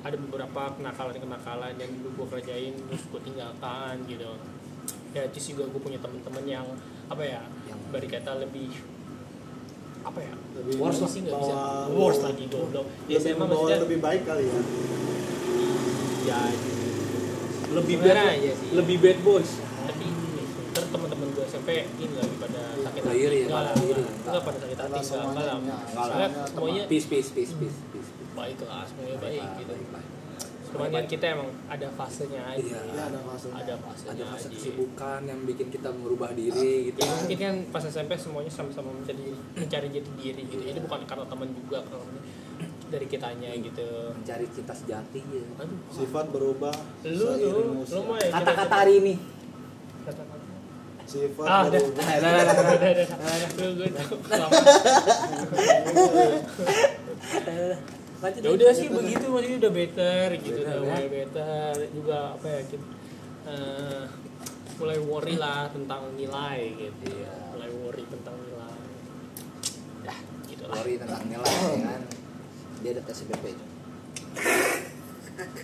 ada beberapa kenakalan yang dulu gue kerjain terus gue tinggalkan gitu. Ya terus juga gue punya teman-teman yang apa ya, yang berkata lebih apa ya, Lebih worse sih nggak bisa, bawa- worse lagi goblok. Ya Lebih SMA membawa maksudnya lebih baik kali ya. ya lebih sebenarnya bad, aja sih. lebih bad boys. Tapi terus teman-teman gue SMP ini lagi pada sakit Nggak hati, iri, enggak lah, iri. enggak pada sakit hati, Enggak enggak lah. semuanya, Soalnya semuanya Peace. baik lah, semuanya baik gitu. Baik. Cuman kan kita emang ada fasenya aja. Iya. Ya ada masuk. Ada fasenya Ada masa aja. kesibukan yang bikin kita merubah diri gitu. Ya, mungkin kan pas SMP semuanya sama-sama mencari jati diri gitu. Jadi bukan karena teman juga, karena dari kitanya gitu. Mencari cinta sejati ya. Aduh, Sifat berubah. lu seiring tuh, usia. lu mau ya Kata-kata hari ini. kata-kata. Sifat Ah, udah. berubah. Lu gue tahu. Lanjut. Ya udah sih begitu, maksudnya udah better gitu, Better, udah ya. mulai better juga apa ya kita mulai worry lah tentang nilai gitu. Iya. Mulai worry tentang nilai. Ya, gitu lah. Lori tentang nilai ya kan. Dia ada tes SBP itu.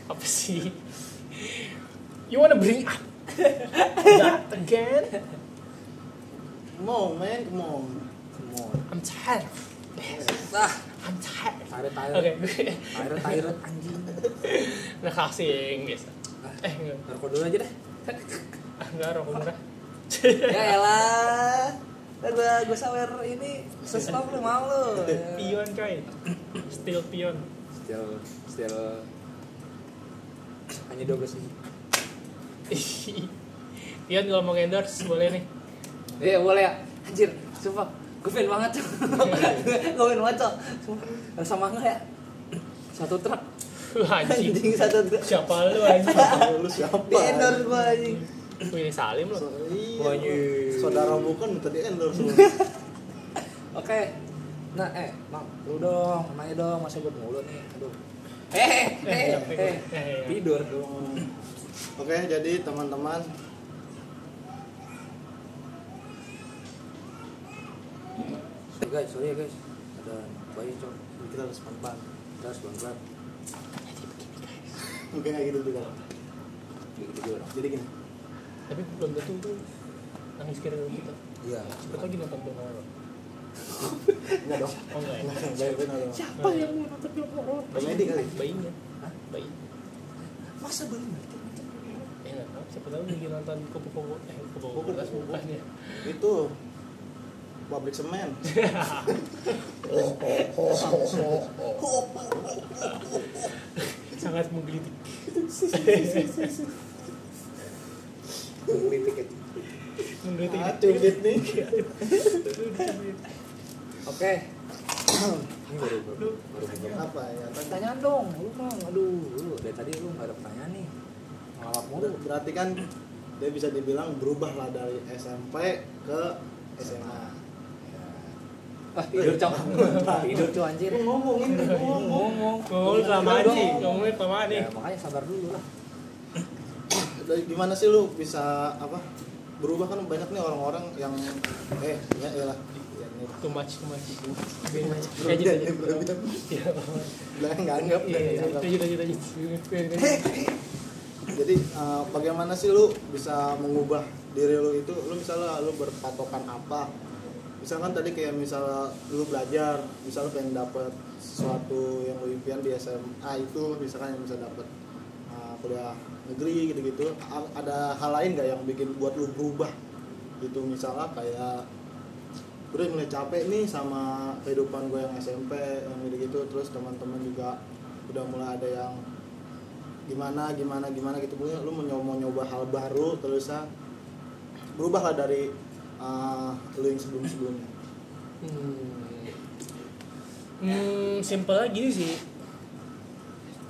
Apa sih? You wanna bring up that again? Come on, man, come on. Come on. I'm tired. Ah, I'm tired. tired. Oke, Tired anjing. nah kasih biasa. Enggak, Ngerokok dulu aja deh. enggak rokok murah. Ya elah. Gua sawer ini sestop lu mau lu. Pion coy, steel pion. Still hanya 12 ribu. Ian kalau mau endorse boleh nih. Iya boleh ya. Anjir, sumpah. Gue pengen banget. Gue pengen banget, Cok. Sumpah. Sama enggak ya? Satu truk. Anjing. Anjing satu truk. Siapa lu anjing? Lu siapa? Di endorse gue anjing. Wih, Salim lo. Iya. Saudara bukan minta di endorse lu. Oke. Nah, Bang, lu dong, nanya dong, masa gue mulu nih. Aduh. Tidur dong. Oke, jadi teman-teman Guys, sorry ya guys. Ada bayi, Cok. kita harus pelan-pelan. Kita harus pelan-pelan. Mungkin kayak gitu juga. Gitu juga dong. Jadi gini. Tapi belum tentu tuh nangis kira kita. Iya. Siapa lagi nonton film horor? Enggak dong. Oh enggak ya? Enggak, benar dong. Siapa yang mau nonton film horor? Komedi kali. Bayinya. Hah? Bayi. Masa bayi ngerti? Nggak tahu. Siapa tahu lagi nonton kupu-kupu. Kupu-kupu. Bukan ya. Itu pabrik semen. Sangat menggelitik. Kritik aja. Menggelitik. Cubit nih. Oke. Ini baru Apa ya? pertanyaan dong, lu Bang. Aduh, lu dari tadi lu enggak ada pertanyaan nih. Ngelawak mulu. Berarti kan dia bisa dibilang berubah lah dari SMP ke SMA. Ah, tidur, Cok. Tidur, Cok, anjir. Ngomongin Ngomong. Ngomong kelamaan nih. Ngomongin kelamaan nih. Ya, makanya sabar dulu lah. Dari gimana sih lu bisa apa? Berubah kan banyak nih orang-orang yang ya lah. Too much. Berlebihan, Aja. berlebihan. Iya. Udah nganggap. Lanjut. Jadi bagaimana sih lu bisa mengubah diri lu itu? Lu misalnya lu berpatokan apa? Misalkan tadi kayak misalnya lu belajar, misalnya pengen dapet sesuatu yang lu impian di SMA itu, misalkan yang bisa dapet kuliah negeri gitu-gitu. Ada hal lain nggak yang bikin buat lu berubah? Gitu misalnya kayak udah mulai capek nih sama kehidupan gue yang SMP yang gitu-gitu, terus teman-teman juga udah mulai ada yang gimana gitu, punya lu mau nyoba hal baru, terus berubah lah dari lu yang sebelumnya. Simpelnya gini sih.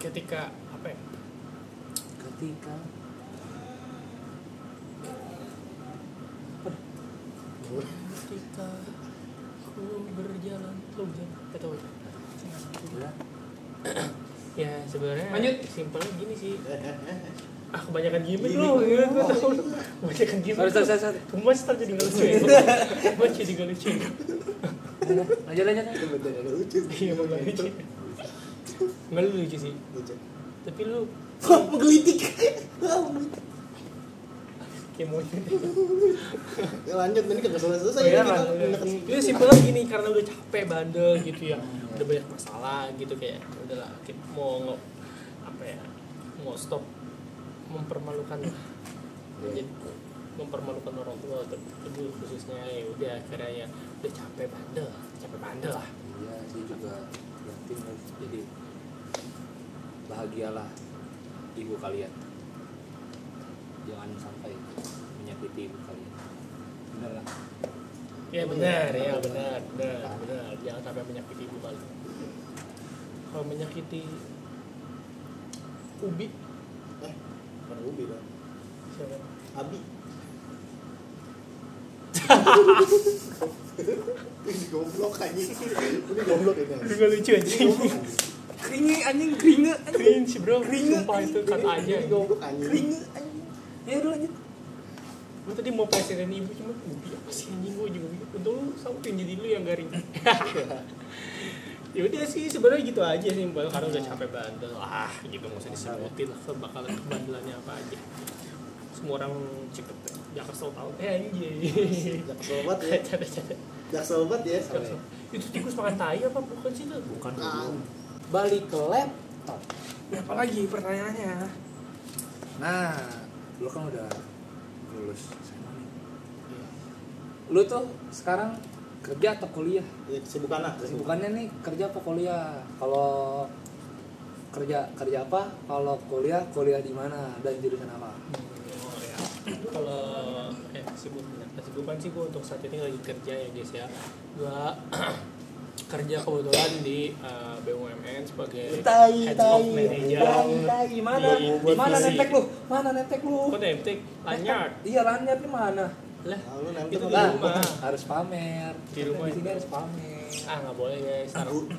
Ketika apa ya? Ketika ku berjalan, lu bisa ketawa. udah Ya sebenarnya Lanjut. simpelnya gini sih. Kebanyakan gimmick lu, ya gue tahu. Kebanyakan gimmick. Sorry. Gemas ntar jadi nggak lucu ya. Gemas jadi nggak lucu. Lanjut. Itu bener agak lucu. Iya emang nggak lucu. Nggak lucu sih. Lucu. Tapi lu Menggelitik. kayak mau Ya lanjut, ini kagak selesai. Iya Kita kan. menekan. Itu simpelnya gini, karena udah capek bandel gitu ya. Udah banyak masalah gitu kayak udahlah kita mau mau stop mempermalukan jadi mempermalukan orang tua kedua khususnya, ya udah akhirnya ya udah capek bandel lah. Iya sih juga penting guys. Jadi bahagialah ibu kalian, jangan sampai menyakiti ibu kalian. Bener lah. Ya benar, jangan sampai menyakiti ibu kalian. Kalau menyakiti Ubi Bukan Ubi dong. siapa? Abi. Ini goblok anjing. Ini goblok ini. Nggak lucu anjing. Keringe Cringe bro, sumpah itu kata aja. Ini goblok anjing. anjing. Ya udah lanjut. Gue tadi mau presiden ibu cuma Ubi apa sih anjing, gue juga bingung. Untung lu sampai jadi lu yang garing. Ya udah sih sebenarnya gitu aja sih, karena udah capek bandel lah gitu, nggak usah disebutin lah bakalan kebandelannya apa aja. Semua orang cepet Jaksel tahu anjing. Jaksel banget ya. Canda. Jaksel banget ya. Itu tikus makan tai apa bukan sih tuh? Bukan Ah. balik ke laptop. Ya, apalagi pertanyaannya? Nah, lu kan udah lulus SMA nih. Lu tuh sekarang kerja atau kuliah? Ya kesibukan lah. Kesibukannya nih kerja apa kuliah? Kalau kerja apa? Kalau kuliah di mana dan jurusan apa? Kalau kesibukan sih gue untuk saat ini lagi kerja ya guys ya. Gue kerja kebetulan di BUMN sebagai head of manager. Gimana? Di Mana divisi. netek lu? Mana netek lu? Kok nemtek? Lanyard. Iya, lanyard di mana? Lah, Lalu nanti itu di Lah, rumah. harus pamer. Di rumah. Di sini harus pamer. Ah nggak boleh guys.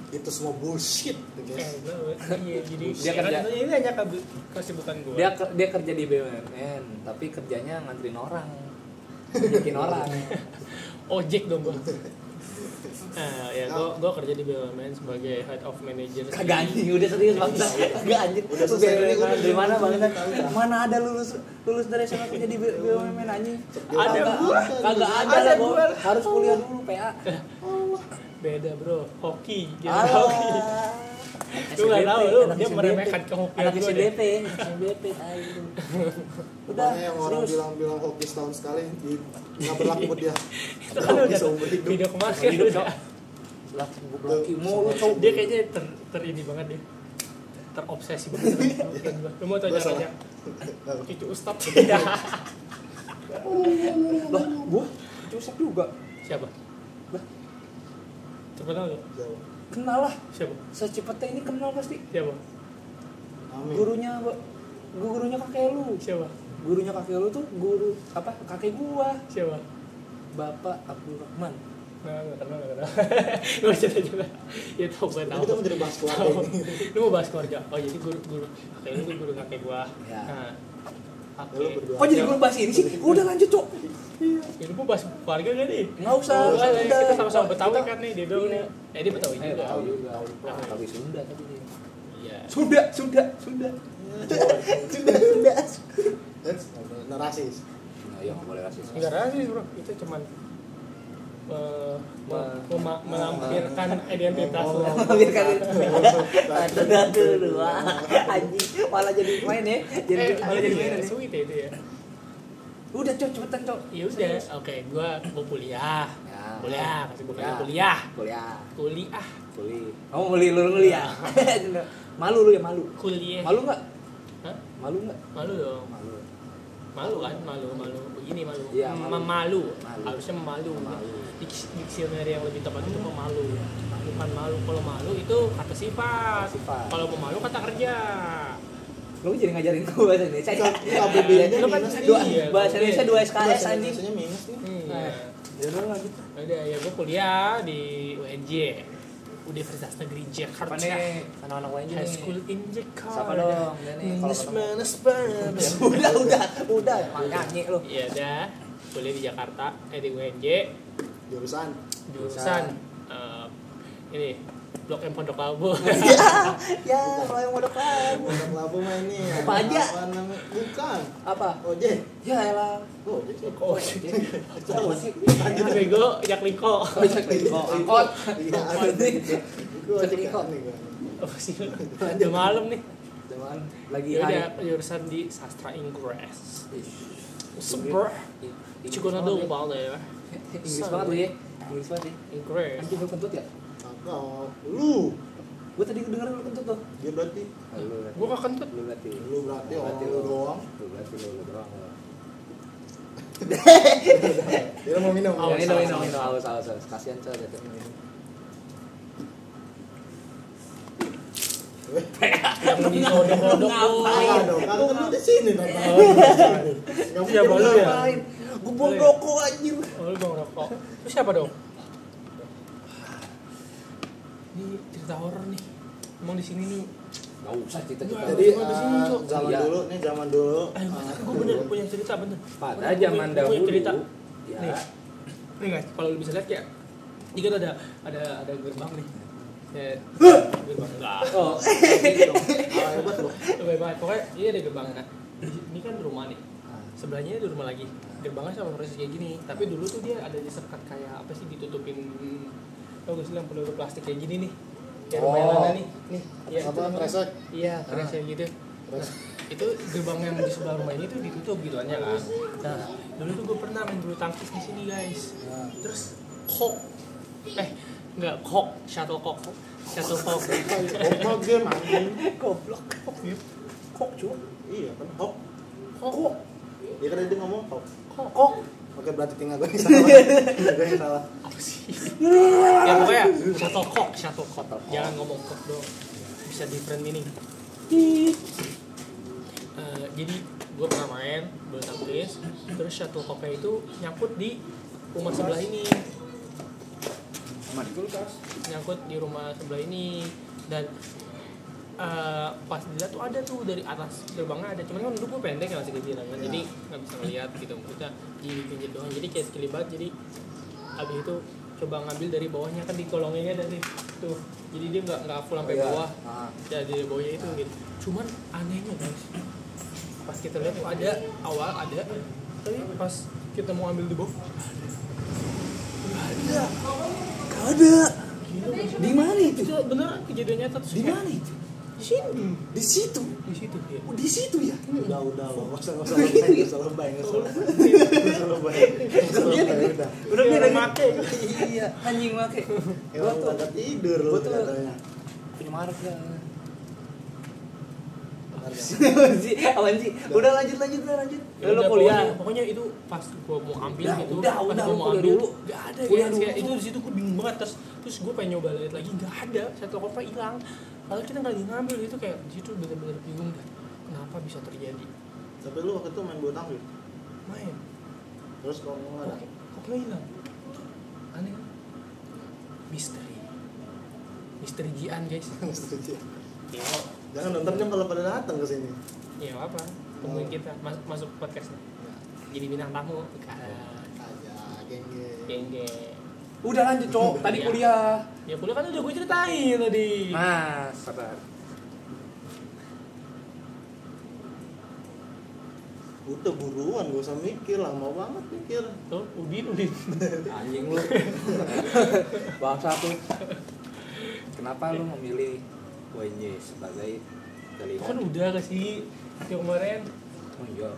itu semua bullshit guys. Iya, jadi Dia kerja. ini hanya kesibukan gue. Dia kerja di BUMN, tapi kerjanya nganterin orang. Bikin orang. Ojek dong gue. Nah, ya gue kerja di BUMN sebagai head of manager. Kagak anjing, udah serius bangsa. Kagak anjing. Udah Lu selesai BUMN ini, dari mana bangsa? udah. Mana ada lulus dari SMA kerja di BUMN anjing? Ada, Kagak ada Ada, lah, Bo. gua. Harus kuliah dulu PA. Beda bro, hoki. Alah. Hoki. Lu nggak tahu, lu Anak dia SDP. meremehkan kehokian Anak gue deh. SDP, SDP tai lu. Udah, Makanya yang orang serius. bilang hoki setahun sekali nggak berlaku buat dia. Itu kan udah seumur hidup. video kemarin udah. Laki mulu cowok. Dia kayaknya ter ini banget dia. Terobsesi banget. Lu mau tanya Gua salah. caranya? Cucu Ustadz. Iya. Lah, gua cusap juga. Siapa? Lah, Coba tahu lu. Jauh. kenal lah. Siapa? Secepatnya ini kenal pasti. Siapa? Amin. Gurunya kakek lu. Siapa? Gurunya kakek lu tuh guru apa? Kakek gua. Siapa? Bapak Abdul Rahman. Nah, nggak kenal. Gue cerita juga. Ya tau gue Jadi tahu. kita menjadi bahas keluarga Tahu. ini. Lu mau bahas keluarga? Oh jadi guru kakek lu guru kakek gua. Ya. Nah, Lu berdua. Kok jadi gua bahas ini sih? Udah lanjut, Cok. ya lu mau bahas keluarga gak nih? Enggak usah. Oh, udah. kita sama-sama Betawi Kita- kan nih, dia bilang nih. Dia Betawi Eh, juga. tahu juga. Tahu. Betawi Sunda tadi dia. Iya. Sudah. Narasis. Nah, ya enggak boleh rasis. Enggak rasis bro, itu cuman melampirkan identitas lu. Melampirkan Aduh, anjing. Malah jadi main ya. Malah jadi main nih. Sweet ya itu ya. Udah, Cok, cepetan, Cok. Ya udah, oke, gua mau kuliah. Ya. Kuliah, kasih bukannya Ya. kuliah. Kuliah. Kuliah. Kamu lu kuliah. Malu lu ya, malu. Kuliah. Malu enggak? Hah? Malu enggak? Malu dong. Malu. Malu kan, malu. Begini malu. Iya, malu. Memalu. Malu. Harusnya memalu. Malu. Dictionary yang lebih tepat itu pemalu. Bukan malu. Kalau malu itu kata sifat. Sifat. Kalau pemalu kata kerja. Lu jadi ngajarin gua bahasa Indonesia. KBB-nya Lu kan minus nih. Dua, iya, bahasa Indonesia 2 SKS Bahasa anjing. Indonesianya minus nih. Iya. Ya udah lanjut. Udah ya gue kuliah di UNJ. Universitas Negeri Jakarta. Apa nih? Anak-anak lain High School in Jakarta. Siapa dong? Dia nih kalau ketemu. Udah. Nyanyi lu. Iya dah. Kuliah di Jakarta, di UNJ. Jurusan. Jurusan ini Blok M Pondok Labu. Ya, kalau yang mau depan. Pondok Labu mah ini. Apa aja? Apa namanya? Bukan. Apa? Ojek. Ya elah. Oh, ojek. Oh, lanjut bego, Jakliko. Angkot. Iya, ada. Gue ojek Jakliko. nih gua. Oh sih. Udah malam nih. Cuman lagi Ya hari. udah jurusan di sastra Inggris. Seber. It's gonna do well there. Inggris banget lu ya. Inggris banget ya. Inggris. Anjing lu kentut ya? Kau, lu. Gua tadi kedengeran lu kentut tuh. Dia berarti. Gua gak kentut. Lu berarti. Lu berarti orang lu doang. Lu berarti lu doang. Dia mau minum. Awas, Minum. Awas. Kasihan coy jatuh minum. Yang di kodok-kodok. Ah, dong. Kalau kan lu di sini nonton. Enggak Siapa lu ya? Ngapain? Gua buang rokok anjir. Oh, lu bang rokok. Terus siapa dong? Ini cerita horor nih. Emang di sini nih. Enggak usah cerita Jadi Cuma di sini, Cok. zaman Iya. dulu nih zaman dulu. Gue bener punya cerita bener. pada Gua zaman punya dahulu. cerita. Ya. Nih guys, kalau lu bisa lihat ya, ini kan ada gerbang nih. Ya, gerbang enggak. Oh. Ah, hebat loh. Lebih banget. Pokoknya ini ada gerbang. Nah, ini kan rumah nih. Sebelahnya ada rumah lagi. Gerbangnya sama persis kayak gini. Tapi dulu tuh dia ada disekat kayak apa sih ditutupin. Tau gak sih yang penutup plastik kayak gini nih. Kayak rumah yang mana nih? Nih. Iya, Apa itu kresek? Iya, kresek gitu. Nah, itu gerbang yang di sebelah rumah ini tuh ditutup gitu aja kan. Nah, dulu tuh gue pernah main bulu tangkis di sini guys. Terus kok enggak kok shuttlecock. Hok game anjing. Goblok. Kok cuy? Iya kan hok. Kok Ya kan dia ngomong kok. Kok. Oke berarti tinggal gue yang salah. Gue yang salah. Ya pokoknya shuttlecock. Jangan ngomong kok dong. Bisa different meaning. Jadi gue pernah main bulu tangkis, terus shuttlecocknya itu nyangkut di rumah sebelah ini. Nyangkut di rumah sebelah ini dan pas dilihat tuh ada tuh dari atas gerbangnya ada, cuman kan dulu gue pendek ya masih kecil kan, jadi nggak bisa ngeliat gitu, maksudnya di pinggir doang, jadi kayak sekelibat, jadi abis itu coba ngambil dari bawahnya kan dikolonginnya dari tuh, jadi dia nggak full sampai bawah, ya dari bawahnya itu gitu. Cuman anehnya guys, pas kita lihat tuh ada awal ada, tapi pas kita mau ambil di bawah nggak ada. Di mana itu? Itu beneran kejadiannya nyata. Di mana itu? Di sini. Di situ. Ya. Oh, di situ ya? Udah. Nggak usah lebay. Udah biar make. Iya, anjing make. Gua tuh agak tidur lu katanya. Punya marga. Awan sih. Udah lanjut. Ya Lu udah, kuliah. pokoknya itu pas gua mau ambil gitu, Udah, pas gua mau kuliah ambil dulu. nggak ada Kuliah ya, dulu. kayak itu di situ gua bingung banget, terus gua pengen nyoba lihat lagi nggak ada, satu koper hilang, kalau kita nggak ngambil itu kayak di situ bener-bener bingung dah, kenapa bisa terjadi. Tapi lu waktu itu main bulu tangkis. Main Terus kalau nggak ada. koknya hilang, aneh kan? Misteri Jian guys. Ya, Jangan nontonnya kalau pada datang ke sini. ya apa temuin kita masuk podcast jadi bintang tamu Aja, geng. Udah lanjut, Cok. Tadi Iya. kuliah. Ya kuliah kan udah gue ceritain tadi. Mas, sabar. Udah buruan, gak usah mikir, lama banget mikir. Tuh, Udin. Anjing lu. Bangsa tuh. Kenapa lu memilih UNJ sebagai pilihan? Kan udah kasih yang kemarin. Oh iya.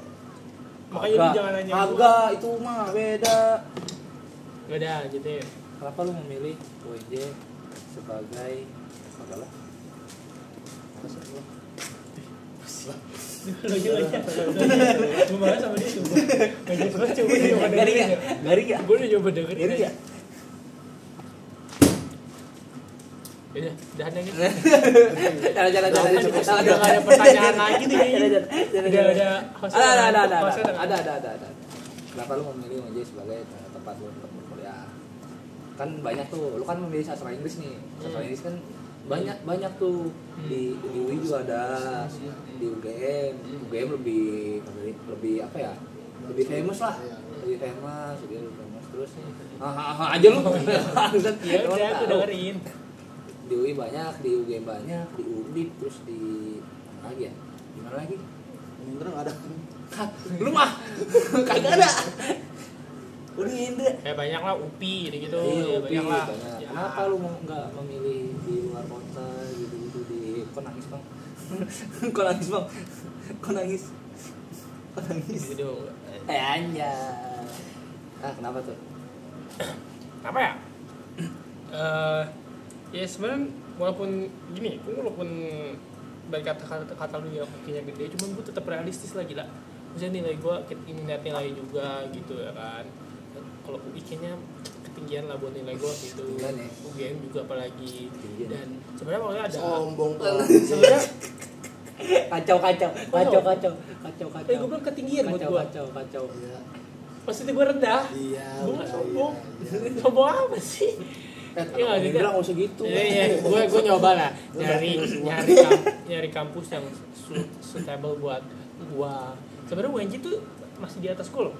Makanya lu jangan nanya gua. Agak itu mah beda. Beda gitu ya. Kenapa lu memilih UNJ sebagai adalah? Lagi. Gue malah sama dia coba. Garing ya? Gue udah nyoba dengerin. Garing ya? Udah gitu. Jalan. Udah nggak ada pertanyaan lagi nih kayaknya. Ada. Kenapa lu memilih UNJ sebagai tempat lu untuk berkuliah? Kan banyak tuh, lu kan memilih sastra Inggris nih. Sastra Inggris kan banyak tuh di UI juga ada, di UGM lebih apa ya, lebih famous lah, lebih famous terus aja lu Ya udah aku dengerin. di UI banyak, di UGM banyak, di Undip, terus di mana lagi ya, di mana lagi Indra nggak ada. lu mah kagak ada. Udah Indra Kayak banyak lah UPI gitu. iya, Banyak lah. banyak. Ya. Kenapa lu nggak memilih di luar kota gitu di kok nangis bang? Kok nangis Gitu. anjay. Kenapa tuh? Apa ya? Ya sebenarnya walaupun dari kata lu ya hokinya gede, cuman gue tetap realistis lah gila. Maksudnya nilai gue ingat nilai juga gitu ya kan. Kalau UI-nya ketinggian lah buat nilai gue gitu. UGM juga apalagi. Dan sebenarnya makanya ada Sombong tuh. sebenarnya Kacau. gue bilang ketinggian buat gue. Kacau. Iya. Maksudnya gue rendah. Iya. Gue nggak sombong. Iya. Sombong apa sih? Iya, gitu. Indra nggak usah gitu. Iya, gue nyoba lah nyari kampus yang suitable buat gua. Sebenarnya UNJ tuh masih di atas gua loh.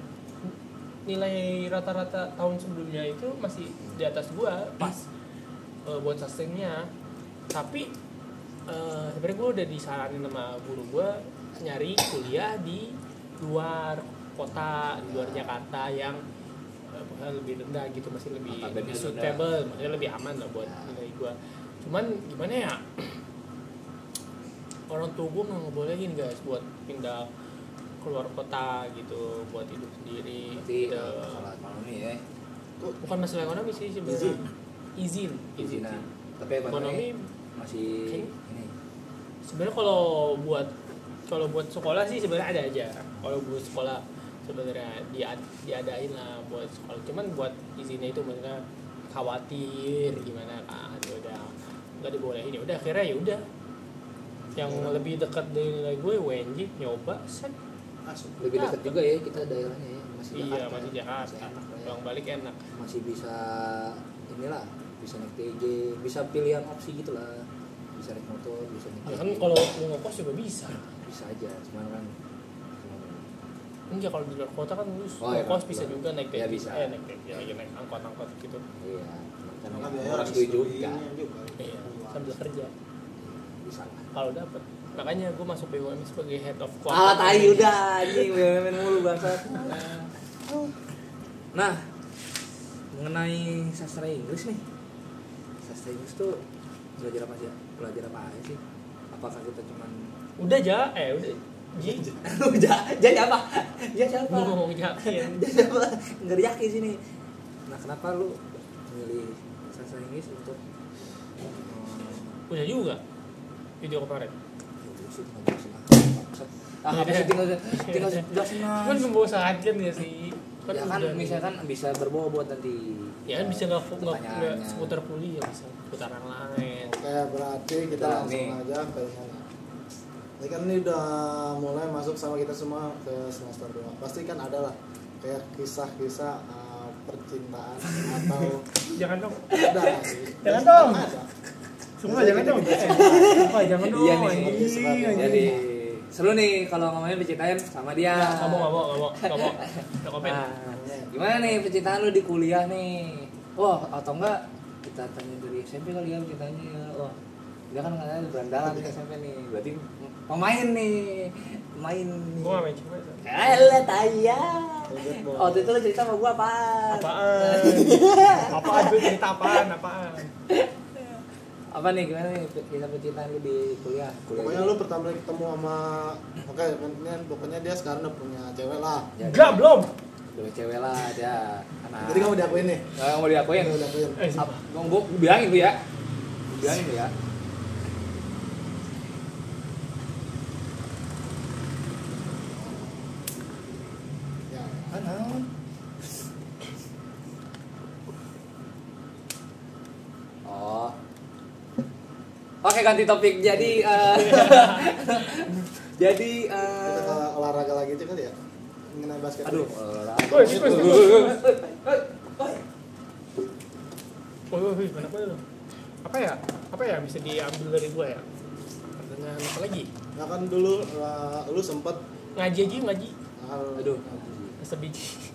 Nilai rata-rata tahun sebelumnya itu masih di atas gua pas buat sustainnya. Tapi sebenarnya gua udah disaranin sama guru gua nyari kuliah di luar kota, di luar Jakarta yang lebih rendah gitu, masih lebih suitable, maksudnya lebih aman lah buat nilai gue. Cuman gimana ya, orang tua gue nggak ngebolehin guys buat pindah keluar kota gitu buat hidup sendiri. Berarti masalah ekonomi ya. Bukan masalah ekonomi sih sebenarnya. Izin. Nah, tapi Ekonomi masih ini. Sebenarnya kalau buat sekolah sih sebenarnya ada aja. Kalau buat sekolah sebenarnya diadain lah buat sekolah, cuman buat izinnya itu maksudnya khawatir gimana kan, ya udah nggak dibolehin, ya udah akhirnya ya udah yang lebih dekat dari nilai gue UNJ nyoba set Masuk. Lebih dekat juga ya kita daerahnya ya, masih iya Jakarta. masih Jakarta, Masih enak lah ya. pulang balik enak. Masih bisa inilah, bisa naik TJ, bisa pilihan opsi gitu lah, bisa naik motor, bisa naik Ya kan TJ. kalau mau ngekos juga bisa. Bisa aja, cuman kan Enggak, kalau di luar kota kan lu Oh, iya, ngekos kan, bisa luar. juga naik Ya, TJ. bisa. Naik TJ lagi naik angkot gitu. iya, kan Karena biaya orang harus setuju ini juga juga. Iya, sambil kerja. bisa lah. Kalau dapat. Makanya gue masuk BUMN sebagai head of quarter. Ah, tai udah anjing, BUMN mulu bangsat. Nah, mengenai sastra Inggris nih. Sastra Inggris tuh belajar apa sih? Belajar apa aja sih? Apakah kita cuman Udah udah Ji. udah jadi apa? Dia siapa? Gue ngomong yakin. Dia siapa? Enggak yakin sini. Nah, kenapa lu memilih sastra Inggris untuk Udah juga. Video kemarin. apa sih tinggal jelasin Kan membosankan ya sih. ya kan udah misalkan bisa berbobot nanti. ya kan bisa nggak Pertanyaannya. seputar kuliah, bisa putaran lain. Oke, berarti kita Nah, langsung nih. aja ke ini. Ini kan ini udah mulai masuk sama kita semua ke semester 2. Pasti kan ada lah kayak kisah-kisah percintaan atau Jangan dong. ada nggak sih? Jangan dong. Ada. Sumpah jangan dong. Sumpah jangan dong. Iya nih. anjing. Jadi seru nih kalau ngomongin percintaan sama dia. Nggak mau. Nggak komen. Nah, gimana nih percintaan lu di kuliah nih? Wah, atau enggak kita tanya dari SMP kali ya percintaannya ya. Wah, dia kan katanya berandalan di SMP nih. Berarti pemain nih. Pemain nih. Gue nggak main cewek. Alah, taya. Waktu itu lu cerita sama gua apaan? Apaan tuh cerita apaan? Apa nih gimana nih kisah percintaan lu di kuliah? Pokoknya lu pertama kali ketemu sama pokoknya dia sekarang udah punya cewek lah. Enggak, belum. Dua cewek lah dia. Jadi kamu diakuin nih? Nggak mau diakuin. Kamu diakuin. Apa? Gua bilangin tuh ya. Bilangin tuh ya. Ya. Oh. Oke, ganti topik. Jadi Kita ke olahraga lagi aja kali ya? Mengenai basket. aduh, Woi, kenapa lu? Apa ya bisa diambil dari gua ya? Pertanyaan apa lagi? Nah kan dulu lu sempet Ngaji. aduh. Rasa biji.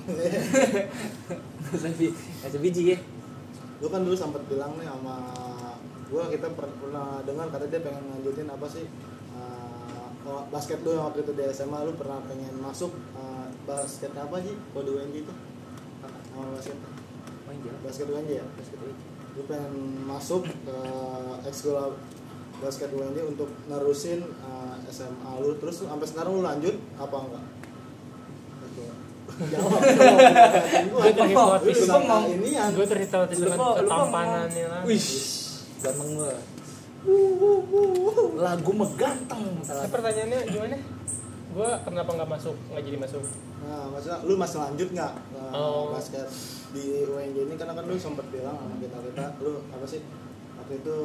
Kasih biji ya. Lu kan dulu sempet bilang nih sama gua, kita pernah dengar kata dia pengen lanjutin apa sih basket lu yang waktu itu di SMA. Lu pernah pengen masuk basket apa sih kode UNJ itu nama basket Main jalan. basket UNJ ya. Basket aja. Lu pengen masuk ke ekskul basket UNJ untuk nerusin SMA lu, terus lu sampai sekarang lu lanjut apa enggak? Jawab. Gue terhipnotis. Inian. Gue terhipnotis dengan ketampanannya lah. Wih, ganteng gua. Lagu meganteng. Pertanyaannya gimana? Gue kenapa nggak jadi masuk? Nah, maksudnya lu masih lanjut nggak Oh. basket di UNJ ini? Karena kan lu sempet bilang sama kita lu apa sih waktu itu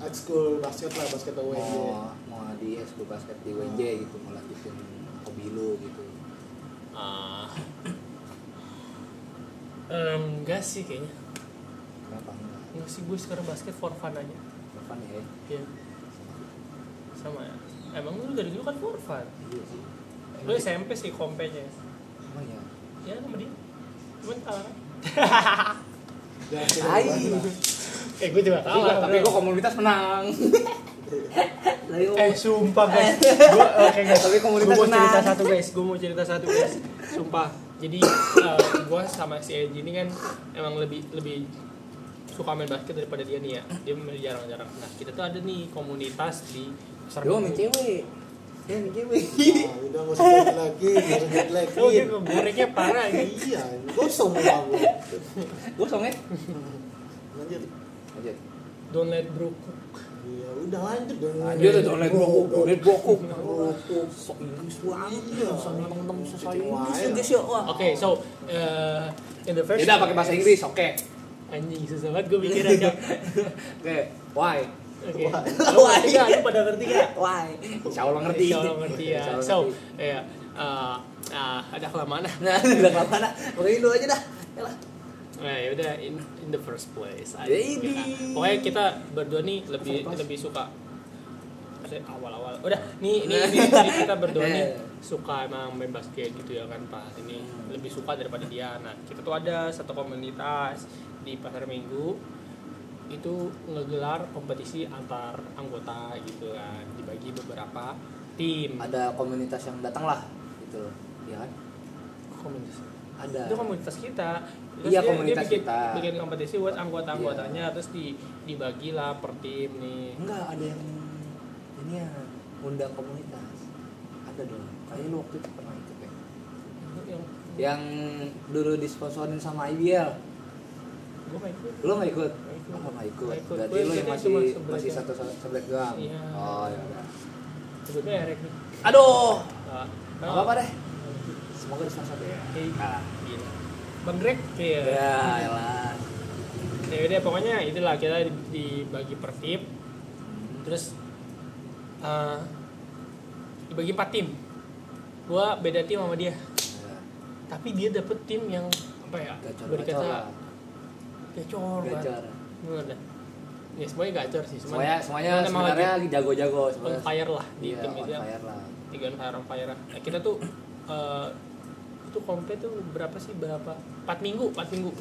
ekskul basket lah, basket UNJ. Mau di ekskul basket di UNJ gitu, mau lanjutin hobi lu gitu. Enggak sih kayaknya. Kenapa enggak? Enggak sih, gue sekarang basket for fun aja. Kapan ya? Iya. Sama ya. Emang lu dari dulu kan for fun. Iya sih. Lu SMP sih kompenya. Emang ya? Ya sama dia. Cuman kalah kan? Jangan sih, Hai. Gue juga kalah. Tapi gua komunitas menang. Sumpah guys. Oke guys. Tapi komunitas Gue menang. mau cerita satu guys. Sumpah. Jadi gue sama si Eji ini kan emang lebih suka main basket daripada dia nih ya. Dia jarang-jarang. Nah kita tuh ada nih komunitas di Yo main cewek. Ya main cewek. Nah, udah nggak usah jahit lagi, nggak usah jahit lagi. Oh dia goreknya parah ini. Iya, gosong lah gue. Gosong ya? Lanjut. Lanjut. Don't let bro cook. Ya udah lanjut dong. Lanjut tuh Don't let bokuk. Sok Inggris banget. Iya. Sama temen-temen sesuai Wah, Inggris ya. guys ya. Wah. Oke, so in the first. Tidak pakai bahasa Inggris, oke. Anjing susah banget gue mikir aja. Oke, why? Oke. Lu pada ngerti gak? Why? Insya Allah ngerti. Insya Allah ngerti ya. Insya Allah So, ngerti. ya, ada kelamaan. Nah, udah kemana? Pokoknya dulu aja dah. Yalah. Nah, ya udah in the first place. Jadi. Pokoknya kita berdua nih lebih suka awal-awal. Udah, nih kita berdua nih suka emang main basket gitu ya kan Pak. Ini lebih suka daripada dia. Nah, kita tuh ada satu komunitas di Pasar Minggu itu ngegelar kompetisi antar anggota gitu kan, dibagi beberapa tim. Ada komunitas yang datang lah gitu loh. Iya kan? Komunitas. Ada. Itu komunitas kita. Terus Iya, dia komunitas bikin, kita. bikin kompetisi buat anggota-anggotanya, Iya. terus dibagi lah per tim nih. Enggak, ada yang ini ya undang komunitas. Ada dong. Kayaknya lu waktu itu pernah ikut ya. Yang dulu disponsorin sama IBL. Gue gak ikut. Lu nggak ikut? Nggak ikut. Oh, nggak ikut. Nggak ikut. Berarti Gue lu yang ikutnya masih cuma sebelah masih doang. satu sebelah doang. Iya. Oh ya udah. Sebutnya Eric nih. Aduh. Ah, Nggak apa-apa deh. Semoga disponsor ya. Ah. Gila. Bang Greg? Iya. Ya, elah. Ya udah pokoknya itulah kita dibagi per tim. Terus dibagi 4 tim. Gua beda tim sama dia. Ya, Tapi dia dapet tim yang apa ya? Gacor berkata lah. gacor kan. Gacor. Bener dah. Ya semuanya gacor sih. Semuanya emang sebenarnya lagi jago-jago on sebenarnya. fire lah di Iya, tim on itu. fire lah. 3 on fire. Nah, kita tuh itu kompet tuh berapa sih? 4 minggu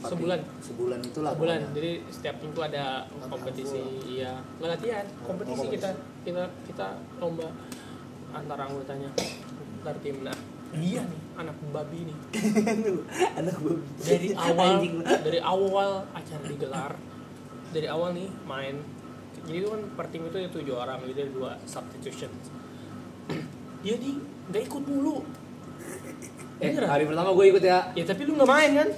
sebulan. Sebulan itulah. Sebulan. pokoknya. Jadi setiap minggu ada kompetisi. Iya, nggak latihan, kompetisi kita lomba antara anggotanya antar tim. Nah, dia nih anak babi nih. Anak babi. Dari awal acara digelar, dari awal nih main. Jadi itu kan per tim itu 7 orang, gitu 2 substitution. Dia nih nggak ikut mulu. Beneran? Hari pertama gue ikut ya. Ya tapi lu nggak main kan?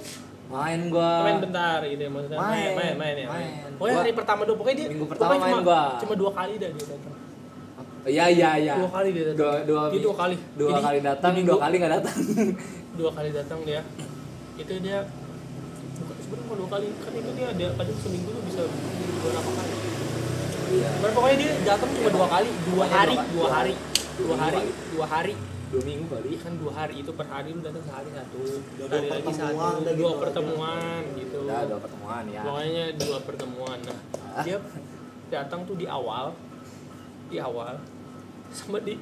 Main gue. Main bentar gitu ya maksudnya. Main ya. Main. Pokoknya hari pertama doang, pokoknya dia Minggu pertama pokoknya main gua. Cuma 2 kali dah dia datang. Iya. 2 kali dia datang. Dia 2 kali. Dua Jadi, kali datang, di 2 minggu- kali nggak datang. 2 kali datang dia. Itu dia sebenarnya kalau 2 kali kan itu dia ada kadang seminggu tuh bisa berapa kali. Iya. Pokoknya dia datang cuma 2 kali, 2 hari, 2 hari. 2 hari. 2 minggu kali. Iya kan 2 hari itu per hari lu datang sehari 1. Dua Hari lagi pertemuan, 1, udah 2 gitu pertemuan gitu. Udah 2 pertemuan ya. Pokoknya 2 pertemuan. Nah, dia datang tuh di awal sama di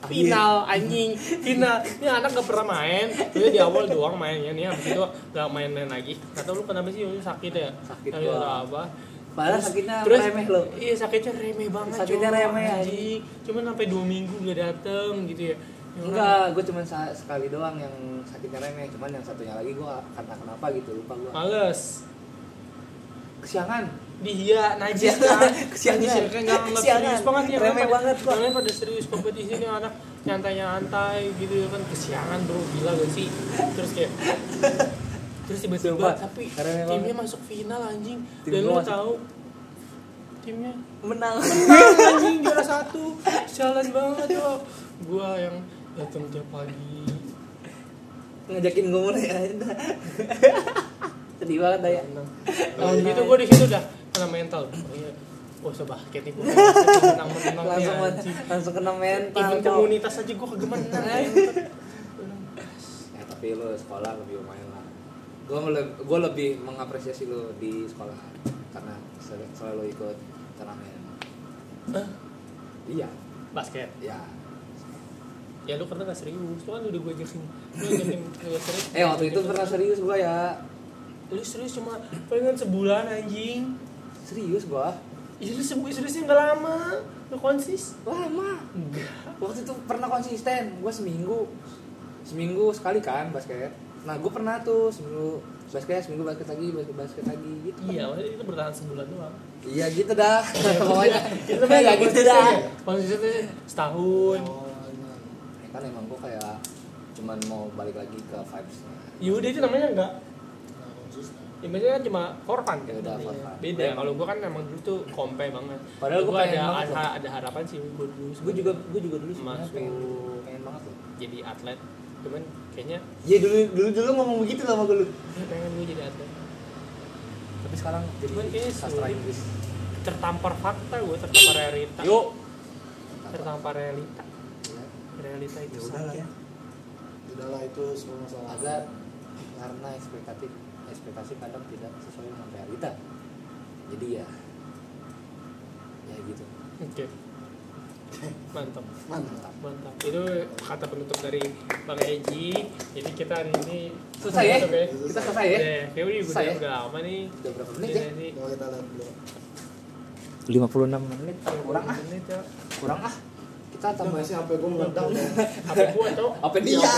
final anjing final. Ini anak gak pernah main, dia di awal doang mainnya nih, habis itu gak main-main lagi. Gak tau lu kenapa sih, lu sakit ya? Sakit Sakit gua. atau apa? Padahal sakitnya Terus remeh loh. Iya sakitnya remeh banget. Sakitnya coy, remeh, anjing. Cuman sampai 2 minggu gak dateng gitu ya. Ya orang- Enggak, gue cuma sekali doang yang sakitnya remeh. Cuman yang satunya lagi gue karena kenapa gitu, lupa gue. Males. Kesiangan. Dia najis kan. Kesiangan. Najis ya, kayak nggak Kesiangan. serius banget ya. Remeh banget kok. Kalian pada serius kompetisi ini anak nyantai-nyantai gitu ya kan. Kesiangan bro, gila gak sih? Terus kayak terus tiba-tiba Sumpah, tapi remeh timnya banget. masuk final anjing. Tim Dan gua lu masuk- tahu timnya Menang. anjing juara 1. Sialan banget yo. Gua yang datang tiap pagi. Ngajakin gue mulai ya. Sedih banget dah ya. Nah, gitu gue di situ udah kena mental. Oh iya, wah basket nih gue menang-menang Langsung kena mental. Even Cok. komunitas aja gue kagak menang. Ya tapi lu sekolah lebih lumayan lah. Gue lebih mengapresiasi lu di sekolah karena selalu ikut turnamen. Iya. Basket. Ya. Ya lu karena gak serius, lu kan udah gue ajakin. Lu ajakin gak serius. Waktu itu pernah serius gue ya. Lu serius cuma palingan sebulan anjing. Serius gue. Ya lu seriusnya gak lama. Lu konsis. Lama. Enggak. Waktu itu pernah konsisten. Gue seminggu sekali kan basket. Nah gue pernah tuh seminggu basket lagi gitu. Iya, maksudnya itu bertahan sebulan doang. Iya gitu dah. Pokoknya Itu ya gitu dah. Konsisten tuh setahun. Ya kan emang gue kayak cuman mau balik lagi ke vibes-nya. Yaudah itu namanya enggak Image kan cuma for fun kan. Ya udah, for fun. Beda. Kalau gua kan emang dulu tuh kompe banget. Padahal gua pengen ada banget loh. ada harapan sih gua dulu. Gue juga dulu sebenarnya Masuk. pengen banget loh. Jadi atlet. Cuman kayaknya Iya dulu ngomong begitu sama gue lu. pengen gua jadi atlet. Tapi sekarang jadi Cuman kayaknya sastra sulit. Inggris. Tertampar fakta gua, tertampar realita. Yuk. Tertampar realita. Realita itu Ya udah lah sakit. ya. Udahlah itu semua masalah. Agak karena ekspektasi kadang tidak sesuai dengan realita. Jadi ya gitu. Oke. Mantap. Mantap. Itu kata penutup dari Bang Eji. Jadi kita hari ini Selesai ya? tutup Kita selesai ya? Kayak udah Selesai ya? udah lama nih. Udah berapa menit ya? Ini Coba kita lihat dulu. 56 menit. Kurang ah. menit ya. Kurang ah. Kita Tambah tambah sih HP gue meledak deh. HP gua cok. apa Iya. dia?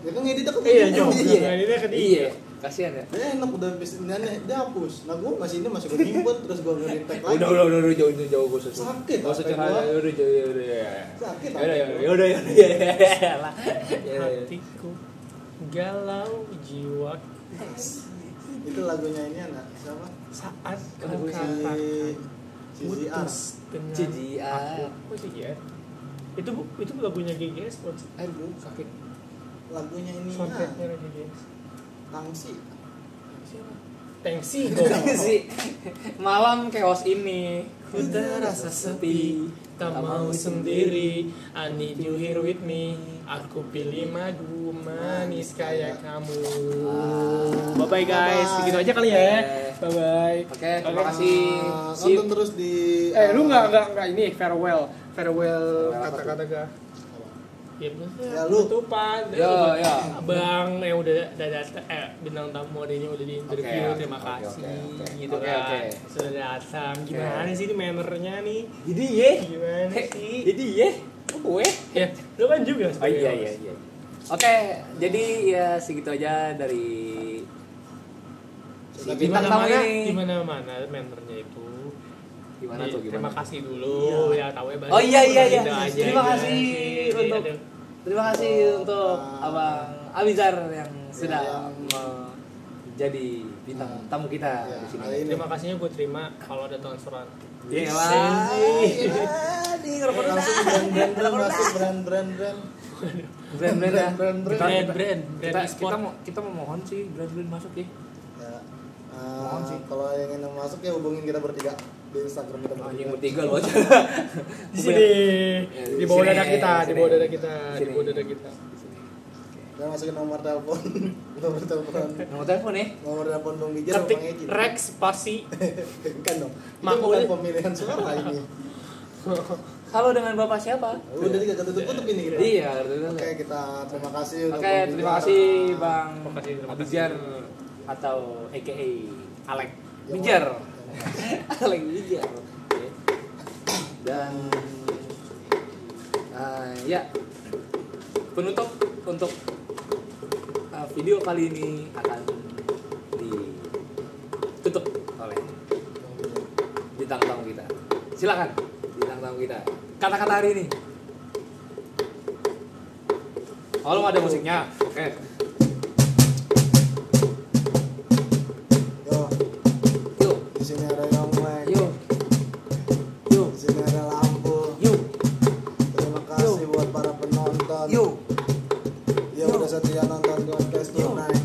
Itu ngedit aku. Iya cok. Iya. Nah, ini kan Iya. Kasihan ya. Dia enak udah dia hapus. Nah gue masih gue nyimpen terus gue nge-retake lagi. Udah jauh gue susah. Sakit Gak usah HP curhat. gua. Udah jauh. Sakit. Yaudah. hatiku galau jiwa Itu lagunya ini anak siapa? saat Lagu kau si- katakan CZR. putus dengan CZR. aku. Oh CZR. Itu lagunya GGS bukan sih? Aduh sakit. Lagunya ini Soundtracknya GGS. Tangsi. Tengsi sih malam chaos ini ku terasa sepi, tak mau sendiri. I need you here with me. Aku pilih madu manis kayak kamu. Bye bye guys, Bye-bye. begitu aja kali ya. Oke. Bye bye. Oke, terima kasih. Nonton terus di Lu nggak ini farewell Farewell apa kata-kata gak? Ya, Ya, lu. penutupan. Ya. Bang yang udah datang, bintang tamu adanya udah di interview, Oke, terima oke, kasih oke. gitu Oke, kan. oke. Sudah datang. Gimana sih ini mannernya nih? Jadi ye. Gimana sih? Jadi ye. Gue. Ya, lu kan juga Oh sebagai iya. host. Oke, jadi ya segitu aja dari si Di bintang tamu Gimana-mana, ini. gimana-mana mannernya itu. Gimana tuh Terima gimana? kasih dulu ya tahu ya. Oh iya. Gitu aja, Terima gitu. kasih Jadi, untuk aduh. terima kasih untuk Abang Abizar yang sudah yang menjadi bintang tamu kita Ya, di sini. kali ini. Terima kasihnya gue terima kalau ada transferan. Iya Sensi. di ngerokok Langsung brand-brand masuk brand-brand. brand-brand ya. Brand-brand. Brand e-sport. Kita memohon sih brand-brand masuk ya. Ya. Mohon sih. Kalau yang ingin masuk ya hubungin kita bertiga di Instagram kita Anjing bertiga. bertiga lo aja. Di sini, Ya, di bawah sini, dada kita, di sini. bawah dada kita, di Sini. bawah dada kita. Dan masukin nomor telepon. Nomor telepon. Nomor telepon ya. Nomor telepon Bang Bijar sama Ketik Bang Eci. Rex spasi. Kan dong. Itu Makul. bukan pemilihan suara ini. Halo dengan Bapak siapa? Udah tidak tutup ini kita. Iya, Oke, kita terima kasih untuk Oke, Bang terima Bijar. kasih Bang Terima kasih, terima kasih. Abijar atau AKA Alek Bijar. Alek Bijar. Oke. Dan ya penutup untuk video kali ini akan ditutup oleh bintang tamu kita. Silakan bintang tamu kita. Kata-kata hari ini. Oh, lu ada musiknya. Oke. Yo, Yuk, di sini ada Yongwek. yuk. Yuk, Di sini ada lampu. yuk. Terima kasih buat para penonton. Yuk. Yang udah setia nonton podcast Tonight.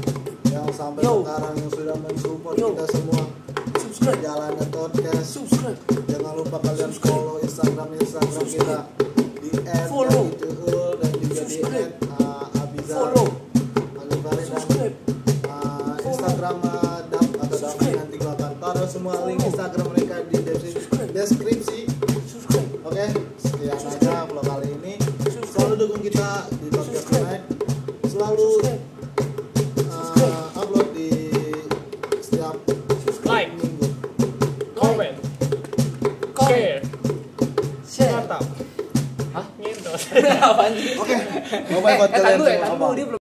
Yang sampai Yo. sekarang yang sudah mensupport Yo. kita semua. Subscribe. Jalannya podcast. Subscribe. Jangan lupa kalian follow Instagram kita di Follow. @ituul dan juga di Subscribe. @abizar Follow. Alifari dan Subscribe. Instagram Dap atau Davi. Nanti gua akan taruh semua link Instagram mereka di deskripsi. Subscribe. Oke, sekian aja vlog kali ini. Selalu dukung kita di podcast Tonight. Selalu upload di setiap Like, minggu. comment, share, Share. mantap. Hah? Ngentot. Apaan sih? Oke, bye-bye buat Tar kalian dulu ya, semua. tar dulu, dia belum